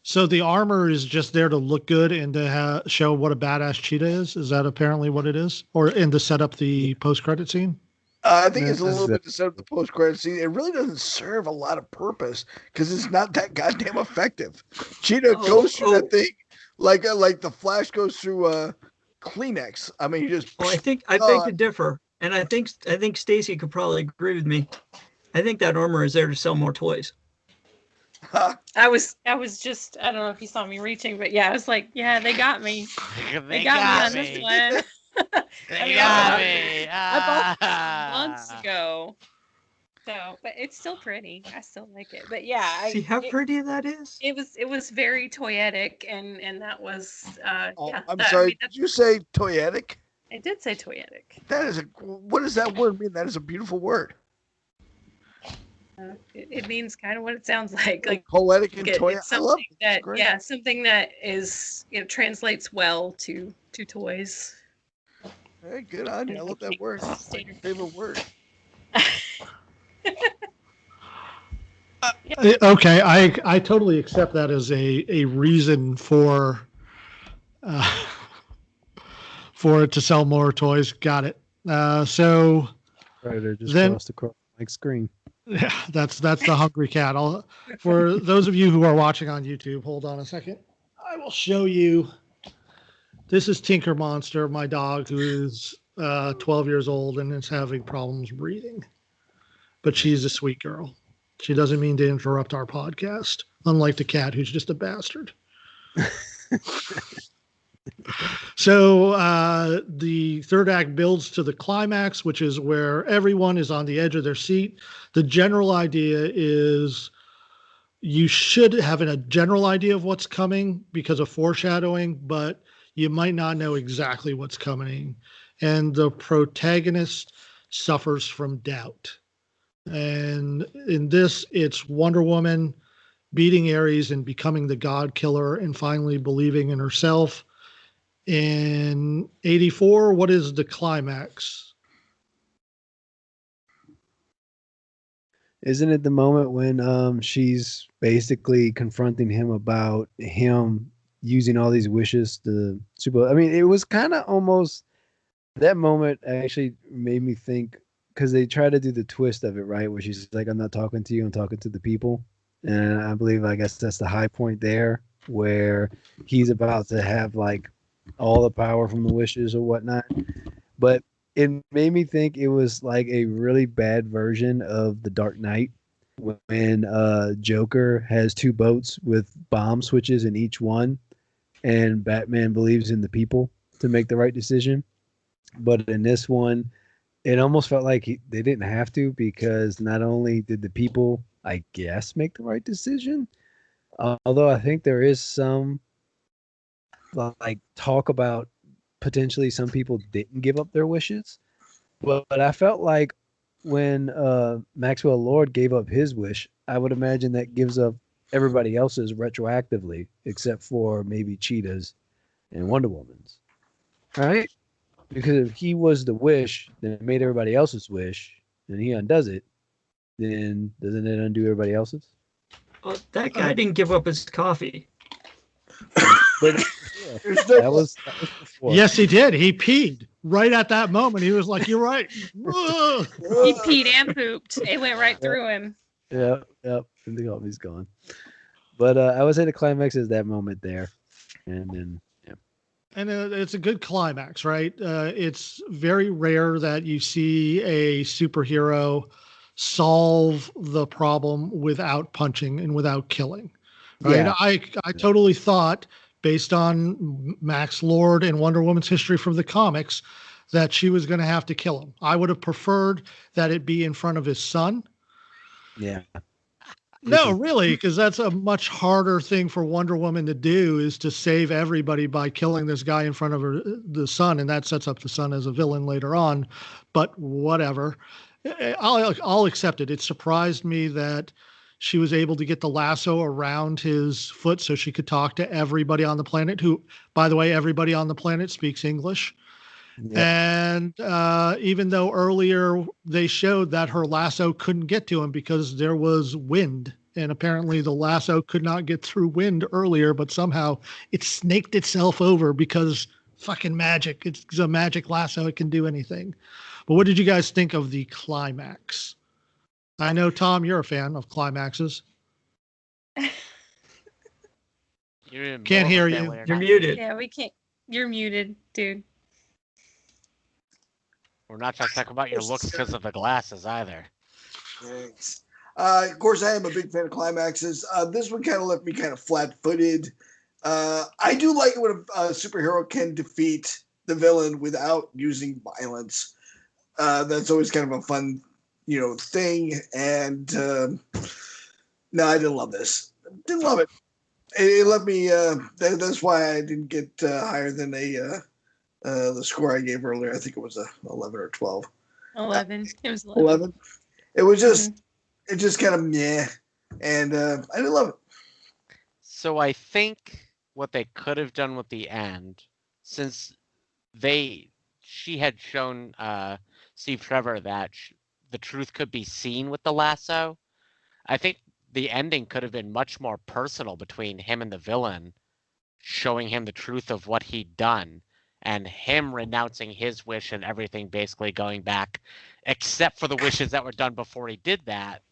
So the armor is just there to look good and to show what a badass Cheetah is? Is that apparently what it is? Or and to set up the post-credit scene? I think it's a little bit to set up the post-credit scene. It really doesn't serve a lot of purpose because it's not that goddamn effective. Cheetah goes through that thing like the Flash goes through Kleenex. I mean, you just. Well, I beg to differ, and I think Stacy could probably agree with me. I think that armor is there to sell more toys. I was just, I don't know if you saw me reaching, but yeah, I was like, yeah, they got me. They got me on this one. They got me. I bought this months ago. So, but it's still pretty. I still like it. But yeah, see how pretty that is. It was very toyetic, and that was yeah. I'm sorry. Did you say toyetic? I did say toyetic. What does that word mean? That is a beautiful word. It means kind of what it sounds like poetic and toyetic. I love it. Something that is translates well to toys. Very good on you. I love that word. It's my favorite word. Okay, I totally accept that as a reason for it to sell more toys. Got it. So right, or just then, crossed across like screen. Yeah, that's the hungry cat. For those of you who are watching on YouTube, hold on a second. I will show you. This is Tinker Monster, my dog, who is 12 years old and is having problems breathing. But she's a sweet girl. She doesn't mean to interrupt our podcast, unlike the cat, who's just a bastard. So the third act builds to the climax, which is where everyone is on the edge of their seat. The general idea is you should have a general idea of what's coming because of foreshadowing, but you might not know exactly what's coming. And the protagonist suffers from doubt. And in this, it's Wonder Woman beating Ares and becoming the God Killer and finally believing in herself. In 84, what is the climax? Isn't it the moment when she's basically confronting him about him using all these wishes to super? I mean, it was kind of almost that moment actually made me think, because they try to do the twist of it, right? Where she's like, I'm not talking to you, I'm talking to the people. And I guess that's the high point there where he's about to have like all the power from the wishes or whatnot. But it made me think it was like a really bad version of The Dark Knight when Joker has two boats with bomb switches in each one, and Batman believes in the people to make the right decision. But in this one, it almost felt like they didn't have to, because not only did the people, I guess, make the right decision, although I think there is some like talk about potentially some people didn't give up their wishes. But I felt like when Maxwell Lord gave up his wish, I would imagine that gives up everybody else's retroactively, except for maybe Cheetah's and Wonder Woman's, right? Because if he was the wish that made everybody else's wish, and he undoes it, then doesn't it undo everybody else's? Well, that guy didn't give up his coffee. But that was before. Yes, he did. He peed right at that moment. He was like, "You're right." He peed and pooped. It went right through him. Yep. And the coffee's gone. But I would say the climax is that moment there, and then And it's a good climax, right? It's very rare that you see a superhero solve the problem without punching and without killing. Right? Yeah. I totally thought, based on Max Lord and Wonder Woman's history from the comics, that she was going to have to kill him. I would have preferred that it be in front of his son. yeah. No, really, because that's a much harder thing for Wonder Woman to do, is to save everybody by killing this guy in front of the son, and that sets up the son as a villain later on. But whatever, I'll accept it. It surprised me that she was able to get the lasso around his foot so she could talk to everybody on the planet, who, by the way, everybody on the planet speaks English. Yep. And even though earlier they showed that her lasso couldn't get to him because there was wind, and apparently the lasso could not get through wind earlier, but somehow it snaked itself over because fucking magic. It's a magic lasso. It can do anything. But what did you guys think of the climax? I know, Tom, you're a fan of climaxes. Can't hear you. You're muted. Yeah, we can't. You're muted, dude. We're not just talking about your looks because of the glasses either. Thanks. Of course, I am a big fan of climaxes. This one kind of left me kind of flat-footed. I do like it when a superhero can defeat the villain without using violence. That's always kind of a fun, thing. And no, I didn't love this. Didn't love it. It left me. That's why I didn't get higher than the score I gave earlier. I think it was 11 or 12. 11. It was 11. 11. It was just, it just kind of meh, and I didn't love it. So I think what they could have done with the end, since she had shown Steve Trevor that the truth could be seen with the lasso. I think the ending could have been much more personal between him and the villain, showing him the truth of what he'd done, and him renouncing his wish and everything basically going back, except for the wishes that were done before he did that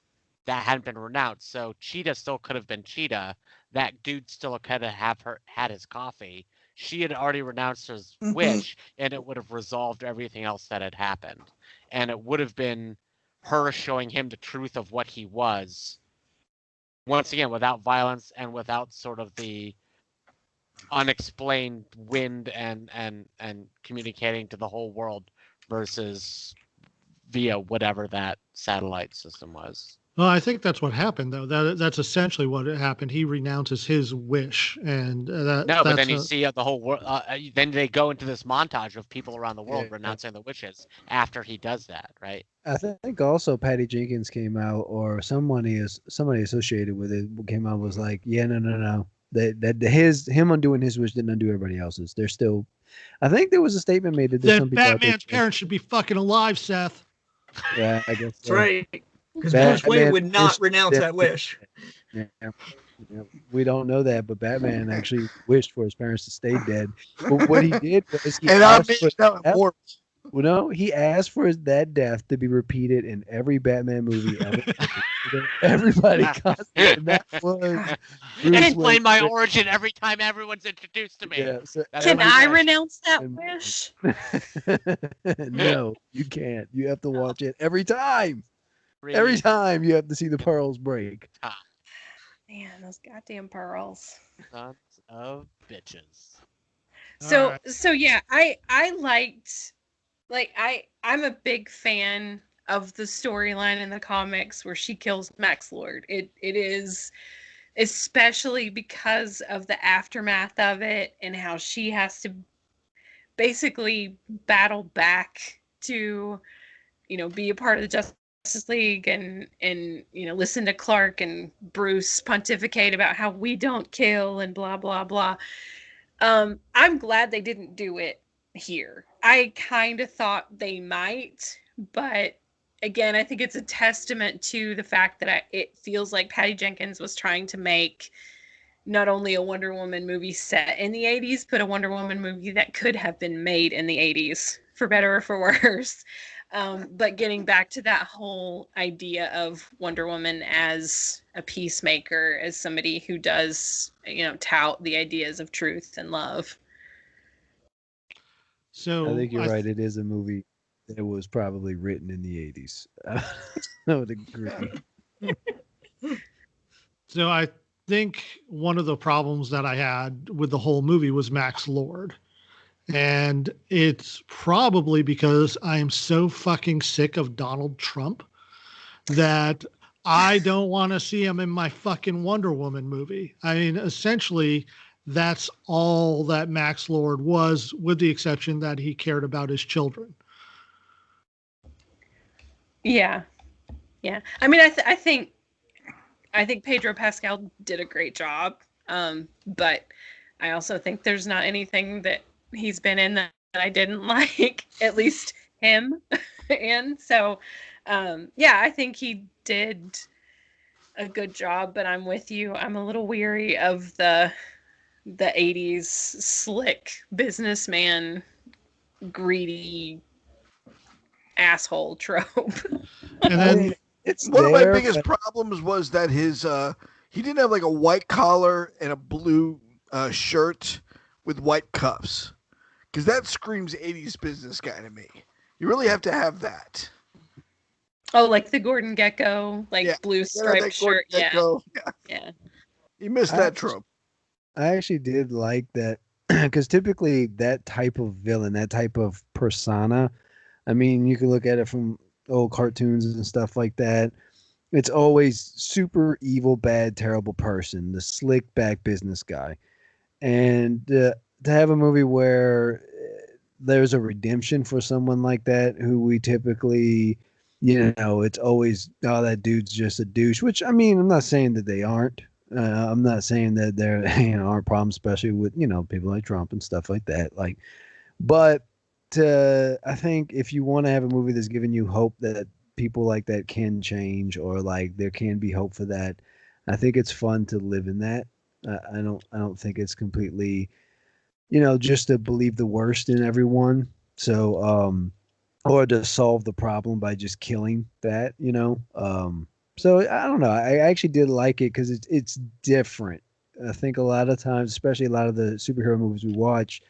hadn't been renounced. So Cheetah still could have been Cheetah. That dude still could have had his coffee. She had already renounced his wish, and it would have resolved everything else that had happened. And it would have been her showing him the truth of what he was, once again, without violence and without sort of the unexplained wind and communicating to the whole world versus via whatever that satellite system was. Well, I think that's what happened, though. That's essentially what happened. He renounces his wish, and but then you see the whole world. Then they go into this montage of people around the world renouncing the wishes after he does that, right? I think also Patty Jenkins came out, or somebody associated with it came out and was like, yeah, no. Him undoing his wish didn't undo everybody else's. They're still. I think there was a statement made that Batman's parents should be fucking alive, Seth. Yeah, I guess that's right. Because Bruce Wayne would not renounce that wish. Yeah. We don't know that, but Batman actually wished for his parents to stay dead. But what he did was he asked for that death to be repeated in every Batman movie ever. Everybody constantly. That was explain my origin every time everyone's introduced to me. Yeah, so can I renounce that wish? No, you can't. You have to watch it every time. Really? Every time you have to see the pearls break. Man, those goddamn pearls. Sons of bitches. So yeah, I liked, I'm a big fan of the storyline in the comics where she kills Max Lord. It is, especially because of the aftermath of it and how she has to basically battle back to, be a part of the Justice League and listen to Clark and Bruce pontificate about how we don't kill and blah blah blah. I'm glad they didn't do it here. I kind of thought they might, but again, I think it's a testament to the fact that it feels like Patty Jenkins was trying to make not only a Wonder Woman movie set in the 80s, but a Wonder Woman movie that could have been made in the 80s, for better or for worse. But getting back to that whole idea of Wonder Woman as a peacemaker, as somebody who does, tout the ideas of truth and love. So I think you're right. It is a movie that was probably written in the 80s. I would agree. So I think one of the problems that I had with the whole movie was Max Lord. And it's probably because I am so fucking sick of Donald Trump that I don't want to see him in my fucking Wonder Woman movie. I mean, essentially, that's all that Max Lord was, with the exception that he cared about his children. Yeah. Yeah. I mean, I think Pedro Pascal did a great job. But I also think there's not anything that he's been in that I didn't like, at least him in. So, I think he did a good job, but I'm with you. I'm a little weary of the 80s slick businessman, greedy asshole trope. And then it's one of my there, biggest but problems was that his he didn't have like a white collar and a blue shirt with white cuffs, because that screams 80s business guy to me. You really have to have that. Oh, like the Gordon Gekko, blue striped shirt. Gekko. Yeah. You missed that trope. I actually did like that, because typically that type of villain, that type of persona, I mean, you can look at it from old cartoons and stuff like that. It's always super evil, bad, terrible person, the slick back business guy. And to have a movie where there's a redemption for someone like that, who we typically, it's always, oh, that dude's just a douche, which, I mean, I'm not saying that they aren't. I'm not saying that there aren't problems, especially with, people like Trump and stuff like that. But I think if you want to have a movie that's giving you hope that people like that can change, or there can be hope for that, I think it's fun to live in that. I don't think it's completely, just to believe the worst in everyone. So, or to solve the problem by just killing that, So I don't know. I actually did like it because it's different. I think a lot of times, especially a lot of the superhero movies we watch,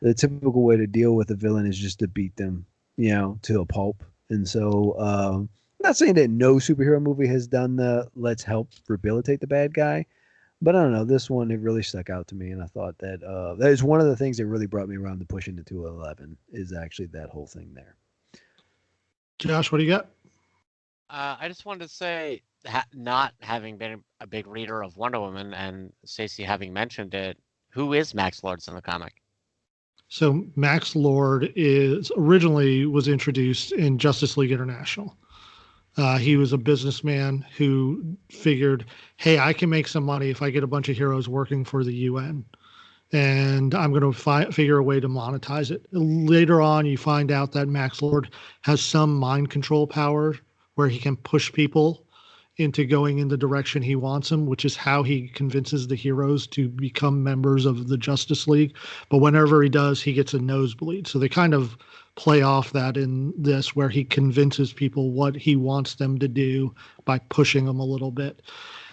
the typical way to deal with a villain is just to beat them, to a pulp. And so, I'm not saying that no superhero movie has done the let's help rehabilitate the bad guy, but I don't know. This one, it really stuck out to me, and I thought that that is one of the things that really brought me around to pushing to 211 is actually that whole thing there. Josh, what do you got? I just wanted to say, not having been a big reader of Wonder Woman, and Stacey having mentioned it, who is Max Lord in the comic? So Max Lord originally was introduced in Justice League International. He was a businessman who figured, hey, I can make some money if I get a bunch of heroes working for the UN. And I'm going to figure a way to monetize it. Later on, you find out that Max Lord has some mind control power where he can push people into going in the direction he wants them, which is how he convinces the heroes to become members of the Justice League. But whenever he does, he gets a nosebleed. So they kind of play off that in this, where he convinces people what he wants them to do by pushing them a little bit.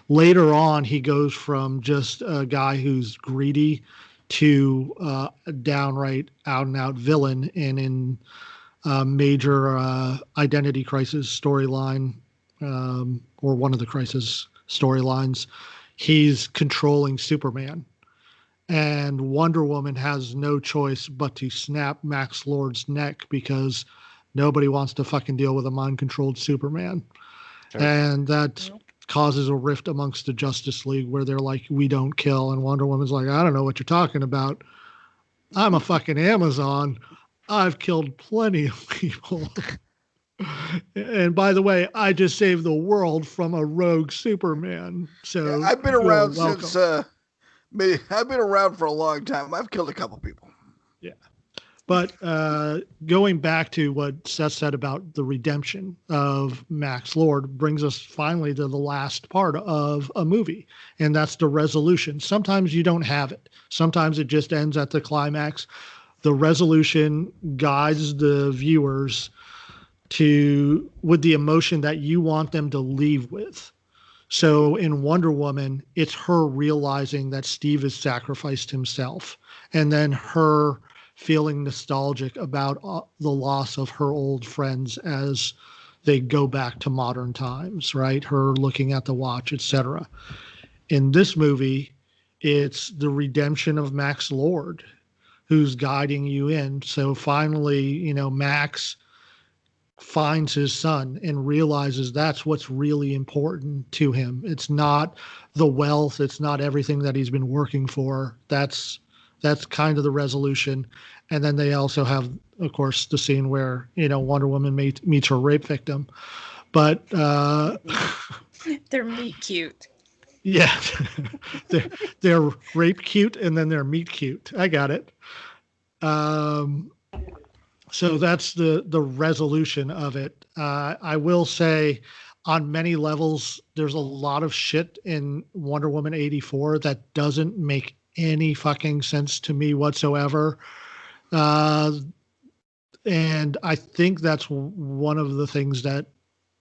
Later on, he goes from just a guy who's greedy to a downright out-and-out villain. And in a major identity crisis storyline, or one of the crisis storylines, he's controlling Superman. And Wonder Woman has no choice but to snap Max Lord's neck because nobody wants to fucking deal with a mind-controlled Superman. Sure. And that causes a rift amongst the Justice League where they're like, we don't kill. And Wonder Woman's like, I don't know what you're talking about. I'm a fucking Amazon. I've killed plenty of people. And by the way, I just saved the world from a rogue Superman. Yeah, So I've been you're around welcome. since. I've been around for a long time. I've killed a couple people. Yeah. But going back to what Seth said about the redemption of Max Lord brings us finally to the last part of a movie, and that's the resolution. Sometimes you don't have it. Sometimes it just ends at the climax. The resolution guides the viewers with the emotion that you want them to leave with. So in Wonder Woman, it's her realizing that Steve has sacrificed himself, and then her feeling nostalgic about the loss of her old friends as they go back to modern times, right? Her looking at the watch, etc. In this movie, it's the redemption of Max Lord who's guiding you in. So finally, Max finds his son and realizes that's what's really important to him. It's not the wealth, it's not everything that he's been working for. That's kind of the resolution. And then they also have, of course, the scene where Wonder Woman meets her rape victim. But They're meat cute. yeah, they're rape cute and then they're meat cute. I got it. So that's the resolution of it. I will say, on many levels, there's a lot of shit in Wonder Woman 84 that doesn't make any fucking sense to me whatsoever. And I think that's one of the things that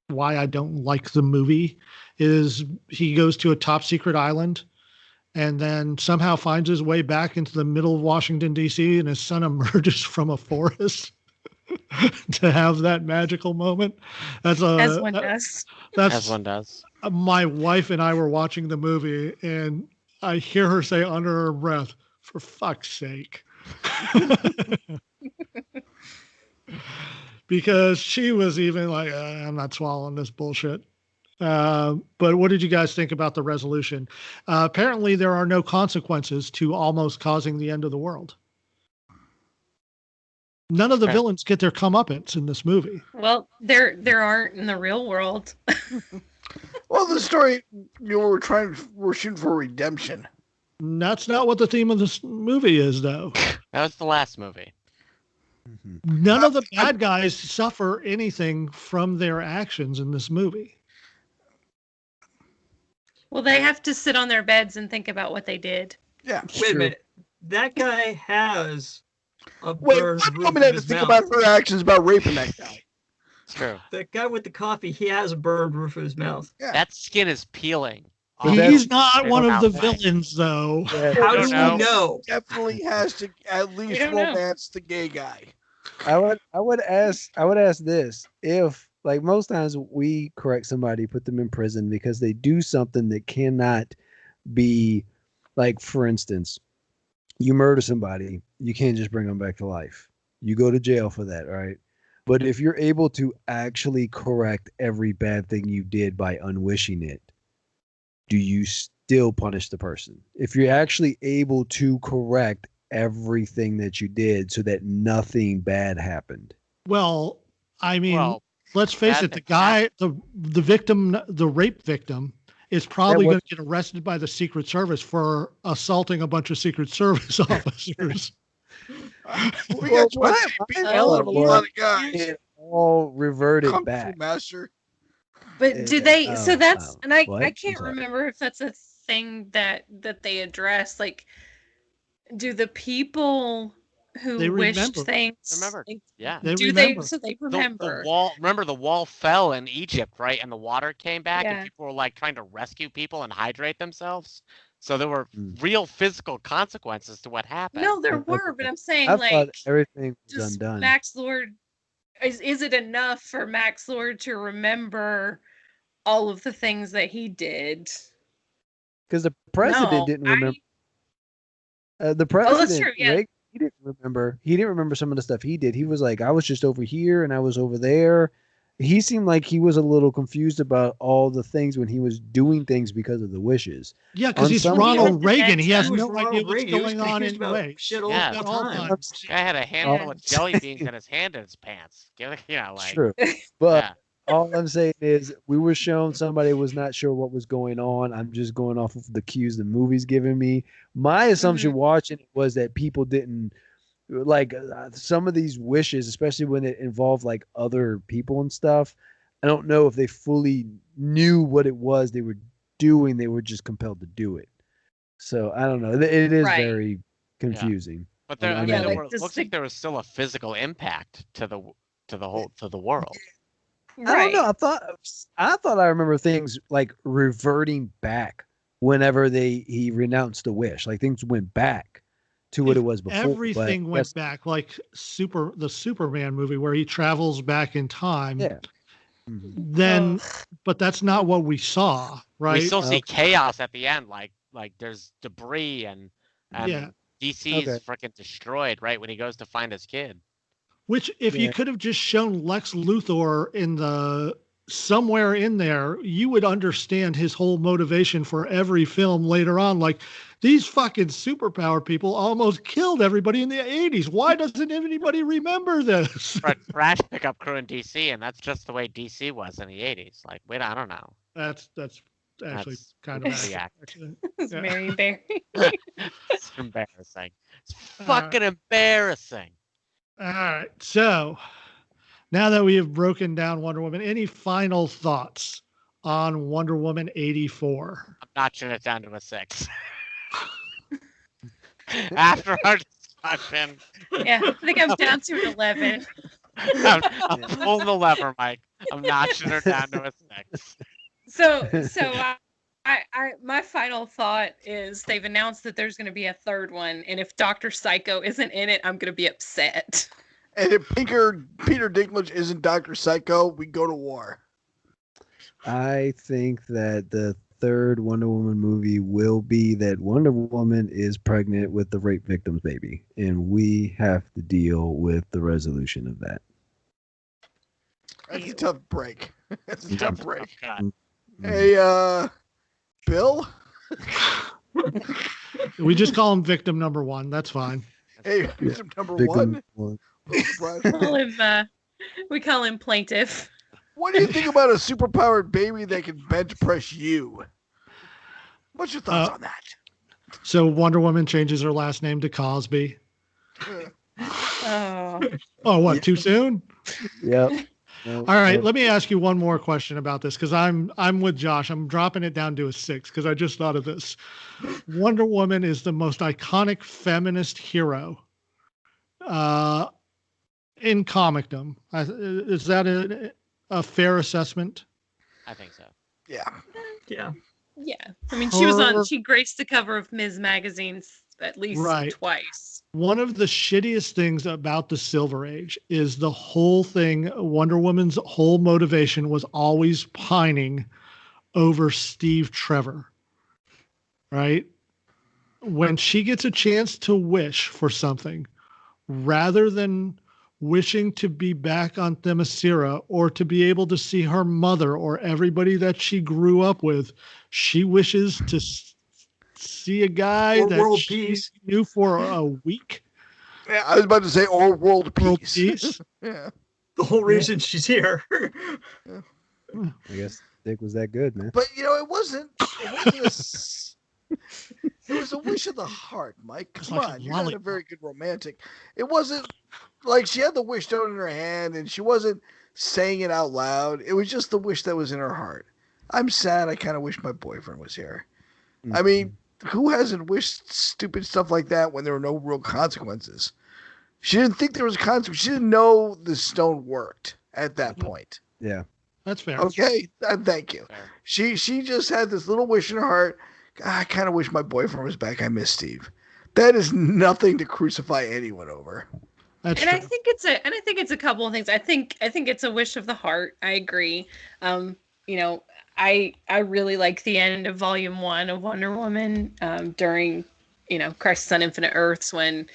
why I don't like the movie is he goes to a top secret island and then somehow finds his way back into the middle of Washington, D.C., and his son emerges from a forest to have that magical moment. As one does. As one does. My wife and I were watching the movie, and I hear her say under her breath, "For fuck's sake." Because she was even like, I'm not swallowing this bullshit. But what did you guys think about the resolution? Apparently, there are no consequences to almost causing the end of the world. None of the villains get their comeuppance in this movie. Well, there aren't in the real world. Well, the story, we're shooting for redemption. That's not what the theme of this movie is, though. That was the last movie. None of the bad guys suffer anything from their actions in this movie. Well, they have to sit on their beds and think about what they did. Yeah. Wait a minute. That guy has a Wait, burned one roof woman of had to his think mouth. about her actions about raping that guy. It's true. That guy with the coffee, he has a burned roof of his mouth. Yeah. That skin is peeling. He's not It's one of the outside. villains, though. Yeah, How don't do know. we know? Definitely has to at least don't know. romance the gay guy. I would ask this: if, like, most times we correct somebody, put them in prison because they do something that cannot be, like, for instance, you murder somebody, you can't just bring them back to life. You go to jail for that, right? But if you're able to actually correct every bad thing you did by unwishing it, do you still punish the person? If you're actually able to correct everything that you did so that nothing bad happened. Well, I mean, Well, let's face bad it, the things guy, the victim, the rape victim, is probably going to get arrested by the Secret Service for assaulting a bunch of Secret Service officers. We got you on CPL and a lot of guys. It all reverted Kung Fu back. Master. But do they? So that's, and I what? can't I'm sorry. remember if that's a thing that they address. Like, do the people who They wished remember. things? Remember. like, Yeah. They do remember. they? So they The remember. wall. Remember, the wall fell in Egypt, right? And the water came back, Yeah. and people were like trying to rescue people and hydrate themselves. So there were Mm. real physical consequences to what happened. No, there Okay. were, but I'm saying I like thought everything was just undone. Max Lord. Is it enough for Max Lord to remember all of the things that he did? Because the president No, didn't remember. The Oh, that's president, true. Yeah. Reagan, he didn't remember. He didn't remember some of the stuff he did. He was like, I was just over here and I was over there. he seemed like he was a little confused about all the things when he was doing things because of the wishes. Yeah, because On he's some Ronald level- Reagan. He has He was no idea Ronald what's Reagan. He was going on confused about anyway. shit all Yeah. the At all time. times. Guy had a handful Yeah. of jelly beans in his hand in his pants. Give it, like True, but yeah. all I'm saying is we were shown somebody was not sure what was going on. I'm just going off of the cues the movie's giving me. My assumption watching it was that people didn't like some of these wishes, especially when it involved like other people and stuff. I don't know if they fully knew what it was they were doing. They were just compelled to do it. So I don't know. It is Right. very confusing. But there, I I mean, know. there like, were, just looks the- like there was still a physical impact to the world. I don't know. I thought I remember things like reverting back whenever he renounced the wish. Like things went back to what it was before. Everything went back, like the Superman movie where he travels back in time. Yeah. Mhm. Then, Ugh. but that's not what we saw, right? We still see Okay. chaos at the end, like there's debris and Yeah. DC's Okay. freaking destroyed right when he goes to find his kid. Which, if you Yeah. could have just shown Lex Luthor in somewhere in there, you would understand his whole motivation for every film later on. Like, these fucking superpower people almost killed everybody in the 80s. Why doesn't anybody remember this? Trash pickup crew in DC, and that's just the way DC was in the 80s. Like, wait, I don't know. That's actually That's kind of the accurate, act. actually. It's Yeah. Mary Berry. It's embarrassing. It's fucking embarrassing. All right. So now that we have broken down Wonder Woman, any final thoughts on Wonder Woman 84? I'm notching it down to a 6. After our discussion, Yeah, I think I'm down to an 11. I'm pulling the lever, Mike. I'm notching her down to a 6. So my final thought is they've announced that there's going to be a third one, and if Dr. Psycho isn't in it, I'm going to be upset. And if Peter Dinklage isn't Dr. Psycho, we go to war. I think that the third Wonder Woman movie will be that Wonder Woman is pregnant with the rape victim's baby, and we have to deal with the resolution of that. That's a tough break. That's a tough break. God. Hey, Bill? We just call him victim number one. That's fine. Hey, victim number Victim one? one. We call him plaintiff. What do you think about a superpowered baby that can bench press you? What's your thoughts on that? So Wonder Woman changes her last name to Cosby. Oh, Oh, what? Too soon? Yep. No, All right, no. let me ask you one more question about this because I'm with Josh. I'm dropping it down to a 6 because I just thought of this. Wonder Woman is the most iconic feminist hero in comicdom. Is that a fair assessment? I think so. Yeah. Yeah. yeah. I mean, she graced the cover of Ms. Magazine at least Right. twice. One of the shittiest things about the Silver Age is the whole thing. Wonder Woman's whole motivation was always pining over Steve Trevor, right? When she gets a chance to wish for something, rather than wishing to be back on Themyscira or to be able to see her mother or everybody that she grew up with, she wishes to see a guy Or that world she peace. knew for a week. Yeah, I was about to say, or world peace. World peace. Yeah. The whole reason she's here. I guess Dick was that good, man. But, it wasn't it was a wish of the heart, Mike. It's Come like a on, you're not a lollipop. very good romantic. It wasn't like she had the wish stone in her hand and she wasn't saying it out loud. It was just the wish that was in her heart. I'm sad. I kind of wish my boyfriend was here. I mean, who hasn't wished stupid stuff like that when there were no real consequences? She didn't think there was a consequence. She didn't know the stone worked at that point. Yeah. That's fair. Okay, thank you. Fair. She just had this little wish in her heart. I kind of wish my boyfriend was back. I miss Steve. That is nothing to crucify anyone over. That's And true. I think it's a couple of things. I think it's a wish of the heart. I agree. I really like the end of Volume 1 of Wonder Woman during, Crisis on Infinite Earths when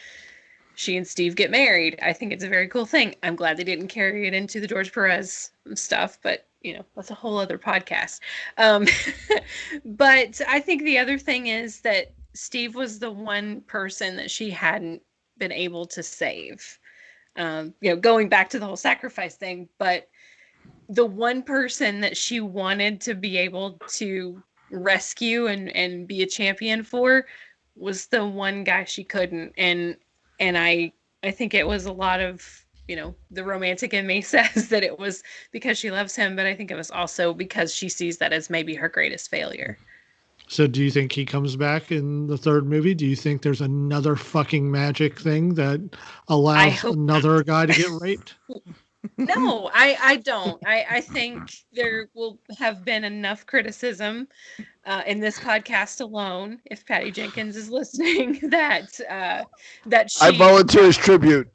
she and Steve get married. I think it's a very cool thing. I'm glad they didn't carry it into the George Perez stuff, but that's a whole other podcast. But I think the other thing is that Steve was the one person that she hadn't been able to save. Going back to the whole sacrifice thing, but the one person that she wanted to be able to rescue and be a champion for was the one guy she couldn't. And I think it was a lot of, the romantic in me says that it was because she loves him, but I think it was also because she sees that as maybe her greatest failure. So do you think he comes back in the third movie? Do you think there's another fucking magic thing that allows another guy to get raped? No, I don't. I think there will have been enough criticism in this podcast alone, if Patty Jenkins is listening, that she. I volunteer as tribute.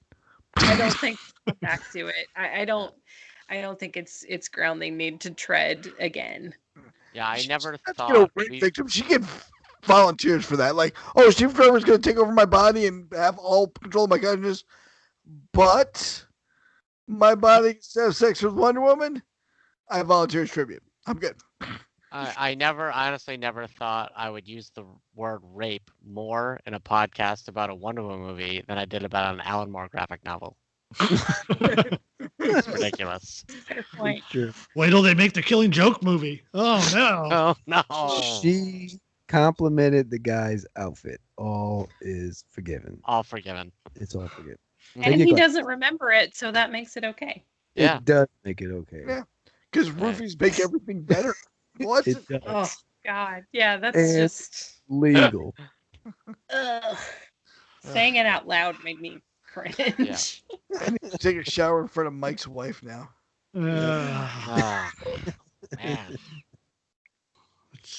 I don't think we'll go back to it. I don't think it's ground they need to tread again. Yeah, I never thought. Victim. She get volunteers for that. Like, oh, Steve Trevor's going to take over my body and have all control of my consciousness, but my body can have sex with Wonder Woman. I volunteer as tribute. I'm good. I honestly never thought I would use the word rape more in a podcast about a Wonder Woman movie than I did about an Alan Moore graphic novel. It's ridiculous. Fair point. Sure. Wait till they make the Killing Joke movie. Oh, no. Oh, no. She complimented the guy's outfit. All is forgiven. All forgiven. It's all forgiven. And he doesn't remember it, so that makes it okay. Yeah. It does make it okay. Yeah. Because roofies make everything better. What? It does. Oh, God. Yeah, that's And just legal. saying it out loud made me cringe. Yeah. I need to take a shower in front of Mike's wife now. Oh, man.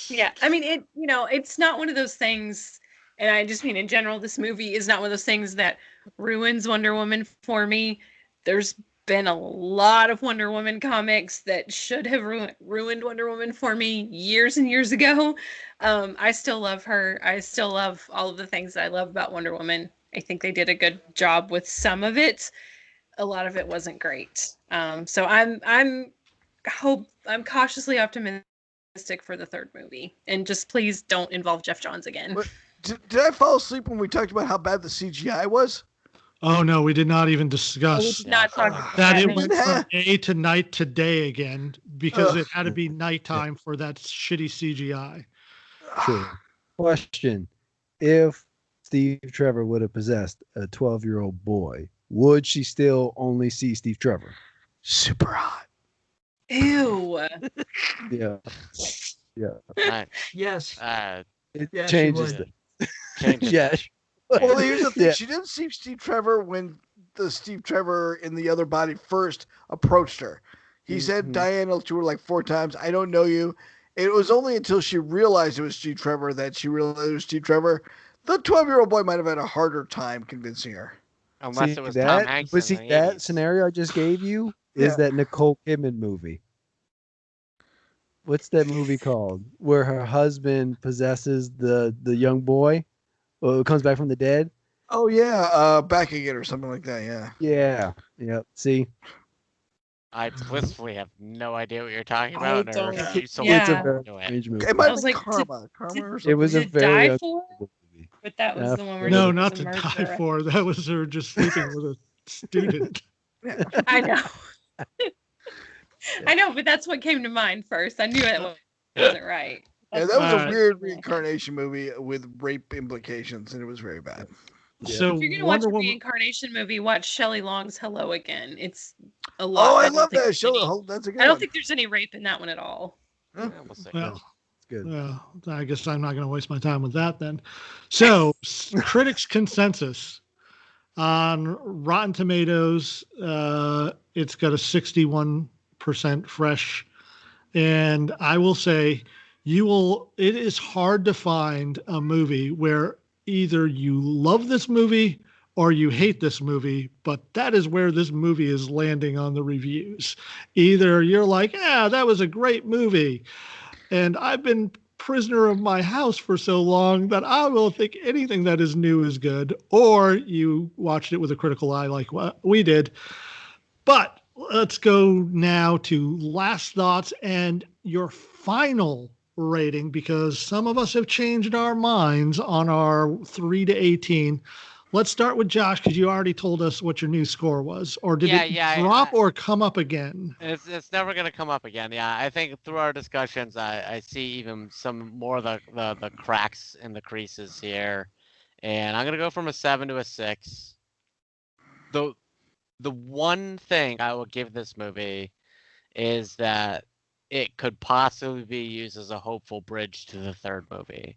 Yeah, I mean, it's not one of those things, and I just mean in general, this movie is not one of those things that ruins Wonder Woman for me. There's been a lot of Wonder Woman comics that should have ruined Wonder Woman for me years and years ago. I still love her. I still love all of the things that I love about Wonder Woman. I think they did a good job with some of it. A lot of it wasn't great. So I'm cautiously optimistic for the third movie, and just please don't involve Jeff Johns again. But did I fall asleep when we talked about how bad the CGI was? Oh, no, we did not even discuss We did not talk about that. It that. went from day to night to day again because it had to be nighttime for that shitty CGI. True. Question. If Steve Trevor would have possessed a 12-year-old boy, would she still only see Steve Trevor? Super hot. Ew. Yeah. Yeah. Right. Yes. It Yeah, she changes would. Changes. Yeah. Well, here's the thing. Yeah. She didn't see Steve Trevor when the Steve Trevor in the other body first approached her. He said Diana to her like 4 times, I don't know you. It was only until she realized it was Steve Trevor that she realized it was Steve Trevor. The 12-year-old boy might have had a harder time convincing her. Unless See it was that? Tom Hanks. But see, in the that 80s. scenario I just gave you is that Nicole Kidman movie. What's that movie called? Where her husband possesses the young boy who comes back from the dead? Oh, yeah. Back again or something like that, yeah. Yeah. Yeah. See? I blissfully have no idea what you're talking I about. don't- It's a Yeah. very Do it. strange movie. It might I have was been like, Karma. Karma or something. It was a Did very Die For? uncomfortable movie. But that was Yeah. the one where No, he not was to a die murderer. for. That was her just sleeping with a student. I know. I know, but that's what came to mind first. I knew it wasn't right. Yeah, that was a Alright. weird reincarnation movie with rape implications, and it was very bad. Yeah. So If you're gonna watch Wonder a Woman. reincarnation movie, watch Shelley Long's Hello Again. It's a lot. Oh, I don't love think that there's show. any- That's a good I don't one. think there's any rape in that one at all. Yeah, we'll see. Well, It's good. well, I guess I'm not going to waste my time with that then. So, critics' consensus on Rotten Tomatoes, it's got a 61% fresh. And I will say, it is hard to find a movie where either you love this movie or you hate this movie, but that is where this movie is landing on the reviews. Either you're like, yeah, that was a great movie. And I've been prisoner of my house for so long that I will think anything that is new is good, or you watched it with a critical eye like what we did. But let's go now to last thoughts and your final rating, because some of us have changed our minds on our 3 to 18. Let's start with Josh, because you already told us what your new score was. Or did it drop or come up again? It's never going to come up again. Yeah, I think through our discussions, I see even some more of the cracks in the creases here. And I'm going to go from a 7 to a 6. The one thing I will give this movie is that it could possibly be used as a hopeful bridge to the third movie.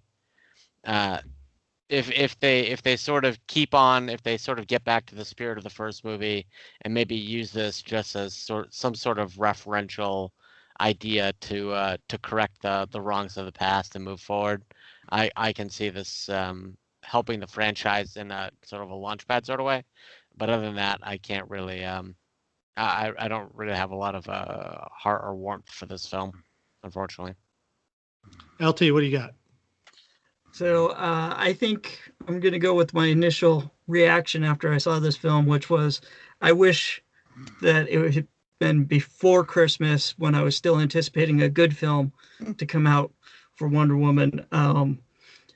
If they sort of get back to the spirit of the first movie and maybe use this just as some sort of referential idea to correct the wrongs of the past and move forward, I can see this helping the franchise in a sort of a launchpad sort of way. But other than that, I can't really I don't really have a lot of heart or warmth for this film, unfortunately. LT, what do you got? So I think I'm going to go with my initial reaction after I saw this film, which was I wish that it had been before Christmas when I was still anticipating a good film to come out for Wonder Woman. And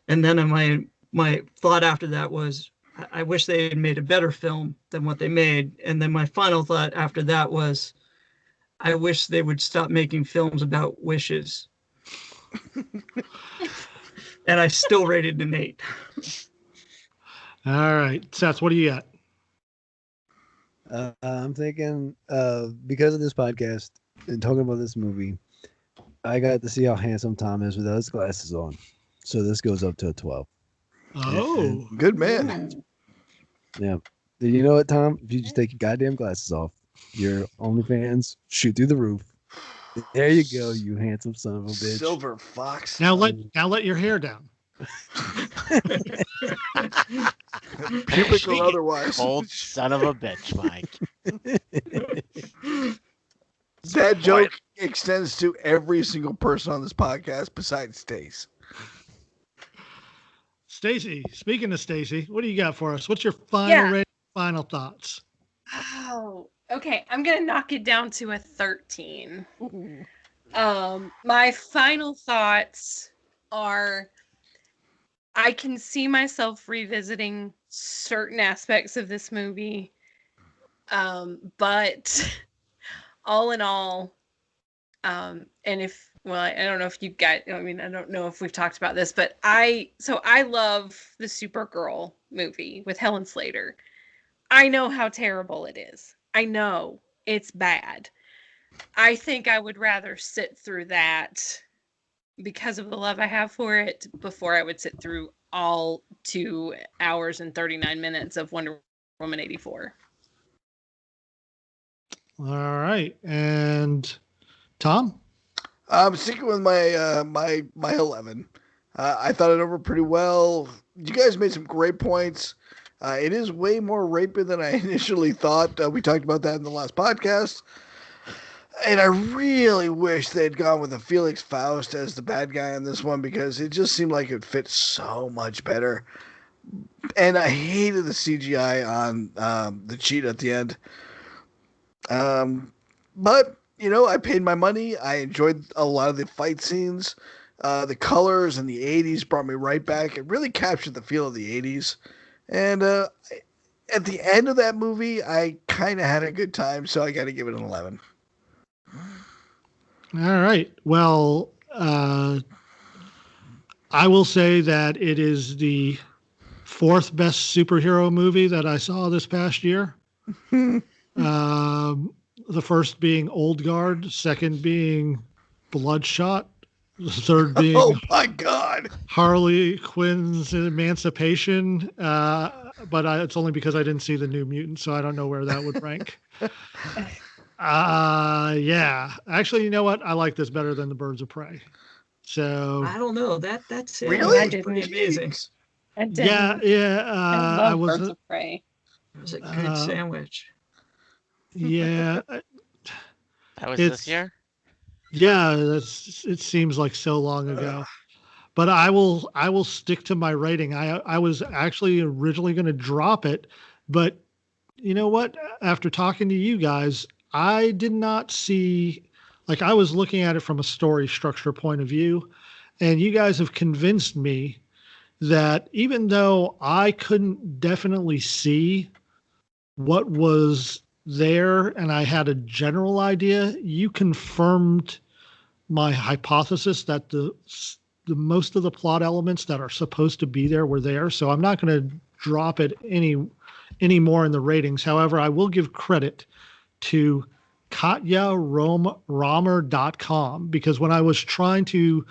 then my thought after that was I wish they had made a better film than what they made. And then my final thought after that was I wish they would stop making films about wishes. And I still rated an 8. All right. Seth, what do you got? I'm thinking because of this podcast and talking about this movie, I got to see how handsome Tom is without his glasses on. So this goes up to a 12. Oh. Good man. Yeah. You know what, Tom? If you just take your goddamn glasses off, your OnlyFans shoot through the roof. There you go, you handsome son of a bitch. Silver fox. Now let your hair down. Pubic or otherwise. Old son of a bitch, Mike. That joke extends to every single person on this podcast besides Stace. Stacy, speaking of Stacy, what do you got for us? What's your final rating, final thoughts? Oh, okay. I'm gonna knock it down to a 13. My final thoughts are I can see myself revisiting certain aspects of this movie. But all in all, and I don't know if you guys, I don't know if we've talked about this, but I love the Supergirl movie with Helen Slater. I know how terrible it is. I know it's bad. I think I would rather sit through that because of the love I have for it before I would sit through all 2 hours and 39 minutes of Wonder Woman 84. All right. And Tom? I'm sticking with my my 11. I thought it over pretty well. You guys made some great points. It is way more rapey than I initially thought. We talked about that in the last podcast. And I really wish they'd gone with a Felix Faust as the bad guy in this one because it just seemed like it fit so much better. And I hated the CGI on the cheat at the end. But, I paid my money. I enjoyed a lot of the fight scenes. The colors and the 80s brought me right back. It really captured the feel of the 80s. And at the end of that movie, I kind of had a good time, so I got to give it an 11. All right. Well, I will say that it is the 4th best superhero movie that I saw this past year. The first being Old Guard, second being Bloodshot, the third being oh my God, Harley Quinn's Emancipation. But it's only because I didn't see the New Mutant, so I don't know where that would rank. Yeah. Actually, you know what? I like this better than the Birds of Prey. So I don't know. That's really pretty amazing. I didn't. Yeah. I love Birds of Prey. It was a good sandwich. Yeah. That was this year? Yeah, it seems like so long ago. but I will stick to my rating. I was actually originally going to drop it, but you know what? After talking to you guys, I did not see, like, I was looking at it from a story structure point of view, and you guys have convinced me that even though I couldn't definitely see what was there and I had a general idea, you confirmed my hypothesis that the most of the plot elements that are supposed to be there were there. So I'm not going to drop it any more in the ratings. However, I will give credit to KatyaRomer.com, because when I was trying to,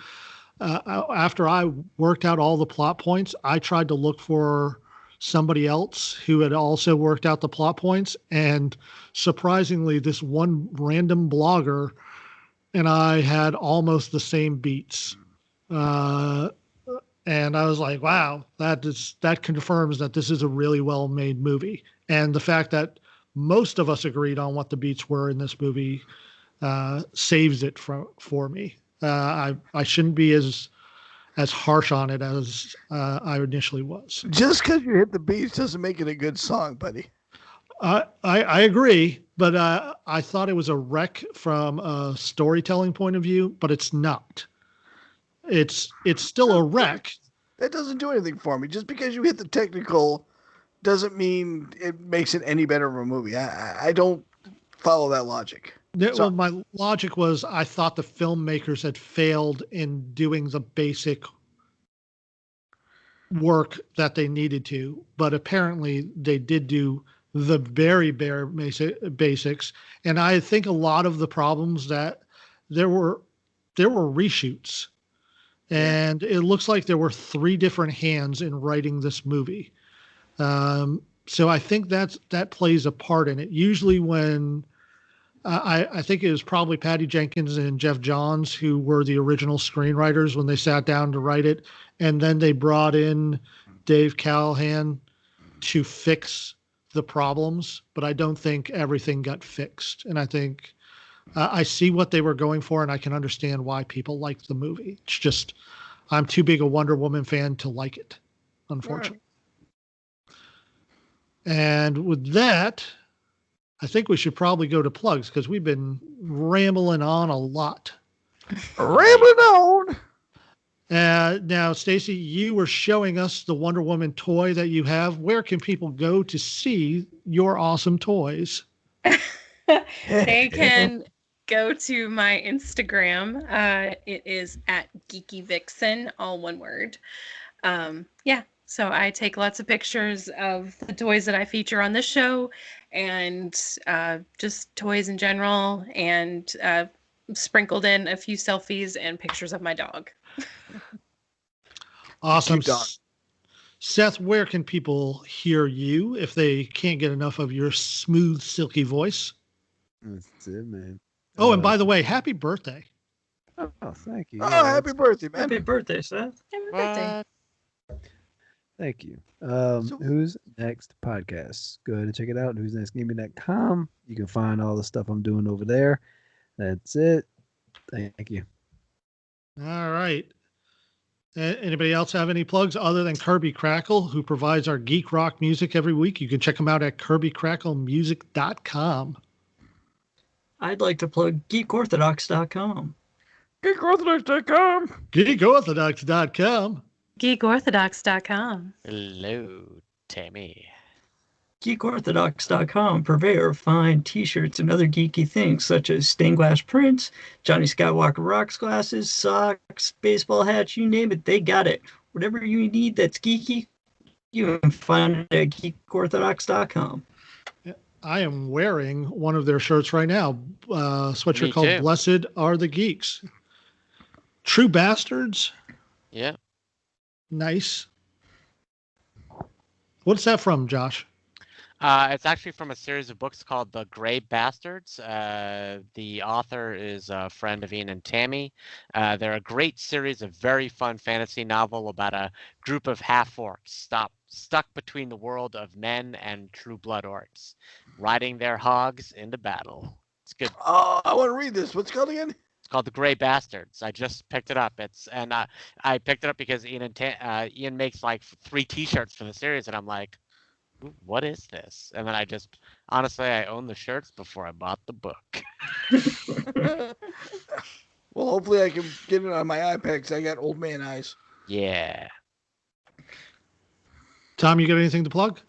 after I worked out all the plot points, I tried to look for somebody else who had also worked out the plot points. And surprisingly, this one random blogger and I had almost the same beats. And I was like, wow, that confirms that this is a really well-made movie. And the fact that most of us agreed on what the beats were in this movie saves it for me. I shouldn't be as harsh on it as I initially was. Just because you hit the beats doesn't make it a good song, buddy. I agree, but I thought it was a wreck from a storytelling point of view, but it's not. It's still a wreck. That doesn't do anything for me. Just because you hit the technical doesn't mean it makes it any better of a movie. I don't follow that logic. Well, my logic was I thought the filmmakers had failed in doing the basic work that they needed to, but apparently they did do the very bare basics. And I think a lot of the problems that there were reshoots, and it looks like there were 3 different hands in writing this movie. So I think that plays a part in it. Usually when I think it was probably Patty Jenkins and Jeff Johns who were the original screenwriters when they sat down to write it. And then they brought in Dave Callahan to fix the problems, but I don't think everything got fixed. And I think I see what they were going for, and I can understand why people liked the movie. It's just I'm too big a Wonder Woman fan to like it, unfortunately. Right. And with that, I think we should probably go to plugs because we've been rambling on a lot. Rambling on. Now, Stacy, you were showing us the Wonder Woman toy that you have. Where can people go to see your awesome toys? They can go to my Instagram. It is at Geeky Vixen, all one word. So I take lots of pictures of the toys that I feature on this show and just toys in general, and sprinkled in a few selfies and pictures of my dog. Awesome. Seth, where can people hear you if they can't get enough of your smooth, silky voice? That's it, man. Oh, and by the way, happy birthday. Oh, thank you. Oh, happy birthday, man. Happy birthday, Seth. Happy birthday. Thank you. Who's Next podcast? Go ahead and check it out. Who's Next Gaming.com. You can find all the stuff I'm doing over there. That's it. Thank you. All right. Anybody else have any plugs other than Kirby Crackle, who provides our geek rock music every week? You can check them out at KirbyCrackleMusic.com. I'd like to plug GeekOrthodox.com. GeekOrthodox.com. GeekOrthodox.com. GeekOrthodox.com. Hello, Tammy. GeekOrthodox.com, purveyor of fine t-shirts and other geeky things such as stained glass prints, Johnny Skywalker rocks glasses, socks, baseball hats, you name it, they got it. Whatever you need that's geeky, you can find it at GeekOrthodox.com. I am wearing one of their shirts right now, sweatshirt called Blessed Are the Geeks. True Bastards. Yeah. Nice. What's that from, Josh? It's actually from a series of books called The Gray Bastards. The author is a friend of Ian and Tammy. They're a great series of very fun fantasy novel about a group of half-orcs stuck between the world of men and true blood orcs, riding their hogs into battle. It's good. Oh, I want to read this. What's it called again? called The Gray Bastards. I just picked it up. I picked it up because Ian makes like 3 T-shirts for the series, and I'm like, "Ooh, what is this?" And then honestly, I own the shirts before I bought the book. Well, hopefully I can get it on my iPad because I got old man eyes. Yeah. Tom, you got anything to plug?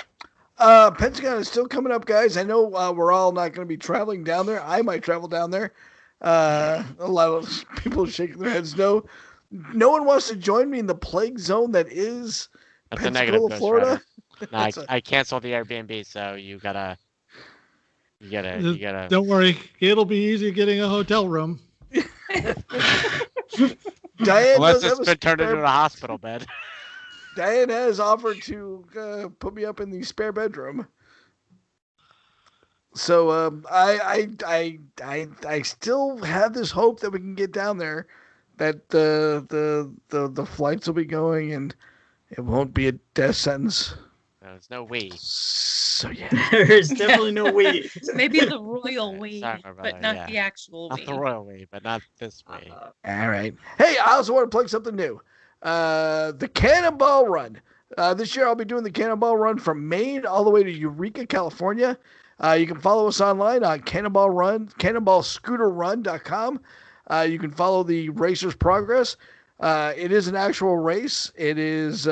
Pentagon is still coming up, guys. I know we're all not going to be traveling down there. I might travel down there. A lot of people shaking their heads no. No one wants to join me in the plague zone that is That's a negative, Pensacola, Ghost Florida. Rider. No, I canceled the Airbnb, so you gotta. Don't worry, it'll be easy getting a hotel room. Diane Unless does it's have been turned into a hospital bed. Diane has offered to put me up in the spare bedroom. So I still have this hope that we can get down there, that the flights will be going and it won't be a death sentence. There's no we. So yeah, There's definitely no we. Maybe the royal we, Sorry, my brother, but not yeah. the actual Not we. the royal we, but not this way. all right. Hey, I also want to plug something new. The Cannonball Run. This year I'll be doing the Cannonball Run from Maine all the way to Eureka, California. You can follow us online on cannonballscooterrun.com. You can follow the racer's progress. It is an actual race. It is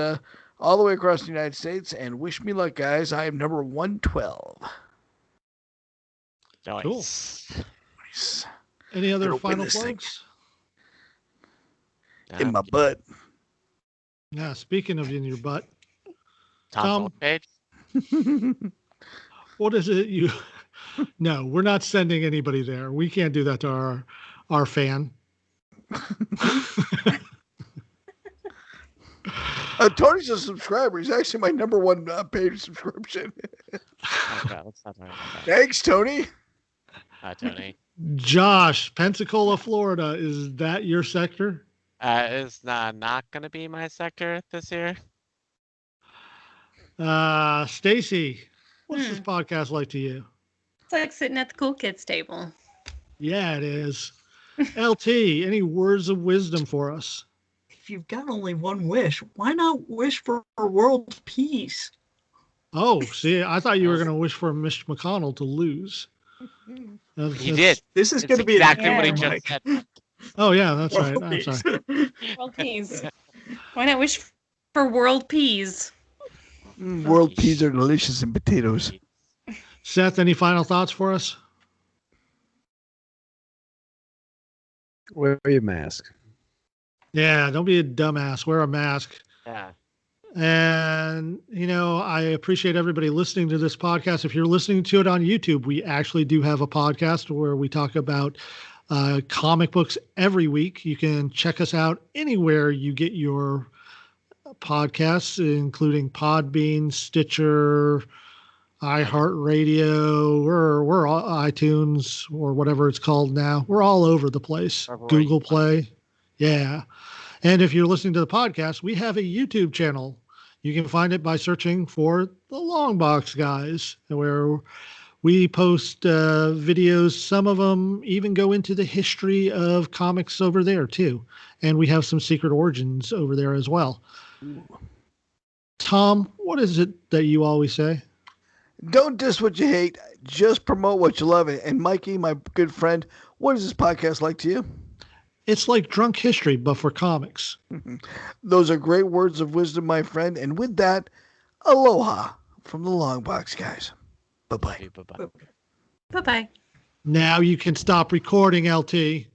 all the way across the United States. And wish me luck, guys. I am number 112. Nice. Cool. Nice. Any other Gonna win final this thing. plugs? In my butt. Yeah, speaking of in your butt, Tom page. what is it you... No, we're not sending anybody there. We can't do that to our fan. Tony's a subscriber. He's actually my number 1 paid subscription. Okay, let's not talk about that. Thanks, Tony. Hi, Tony. Josh, Pensacola, Florida. Is that your sector? It's not going to be my sector this year. Stacy, what's this podcast like to you? It's like sitting at the cool kids table. Yeah, it is. LT, any words of wisdom for us? If you've got only one wish, why not wish for world peace? Oh, see, I thought you were going to wish for Mitch McConnell to lose. He did. This is It's going to be exactly what he an just Mike. said. Oh, yeah, that's right. World I'm peace. sorry. World peas. Why not wish for world peas? World peas are delicious in potatoes. Seth, any final thoughts for us? Wear your mask. Yeah, don't be a dumbass. Wear a mask. Yeah. And, I appreciate everybody listening to this podcast. If you're listening to it on YouTube, we actually do have a podcast where we talk about comic books every week. You can check us out anywhere you get your podcasts, including Podbean, Stitcher, iHeartRadio, we're all iTunes or whatever it's called now. We're all over the place. Google Play. Yeah. And if you're listening to the podcast, we have a YouTube channel. You can find it by searching for the Longbox Guys, where we post videos. Some of them even go into the history of comics over there, too. And we have some secret origins over there as well. Ooh. Tom, what is it that you always say? Don't diss what you hate. Just promote what you love. And Mikey, my good friend, what is this podcast like to you? It's like drunk history, but for comics. Those are great words of wisdom, my friend. And with that, aloha from the Longbox Guys. Bye-bye. Bye-bye. Bye-bye. Now you can stop recording, LT.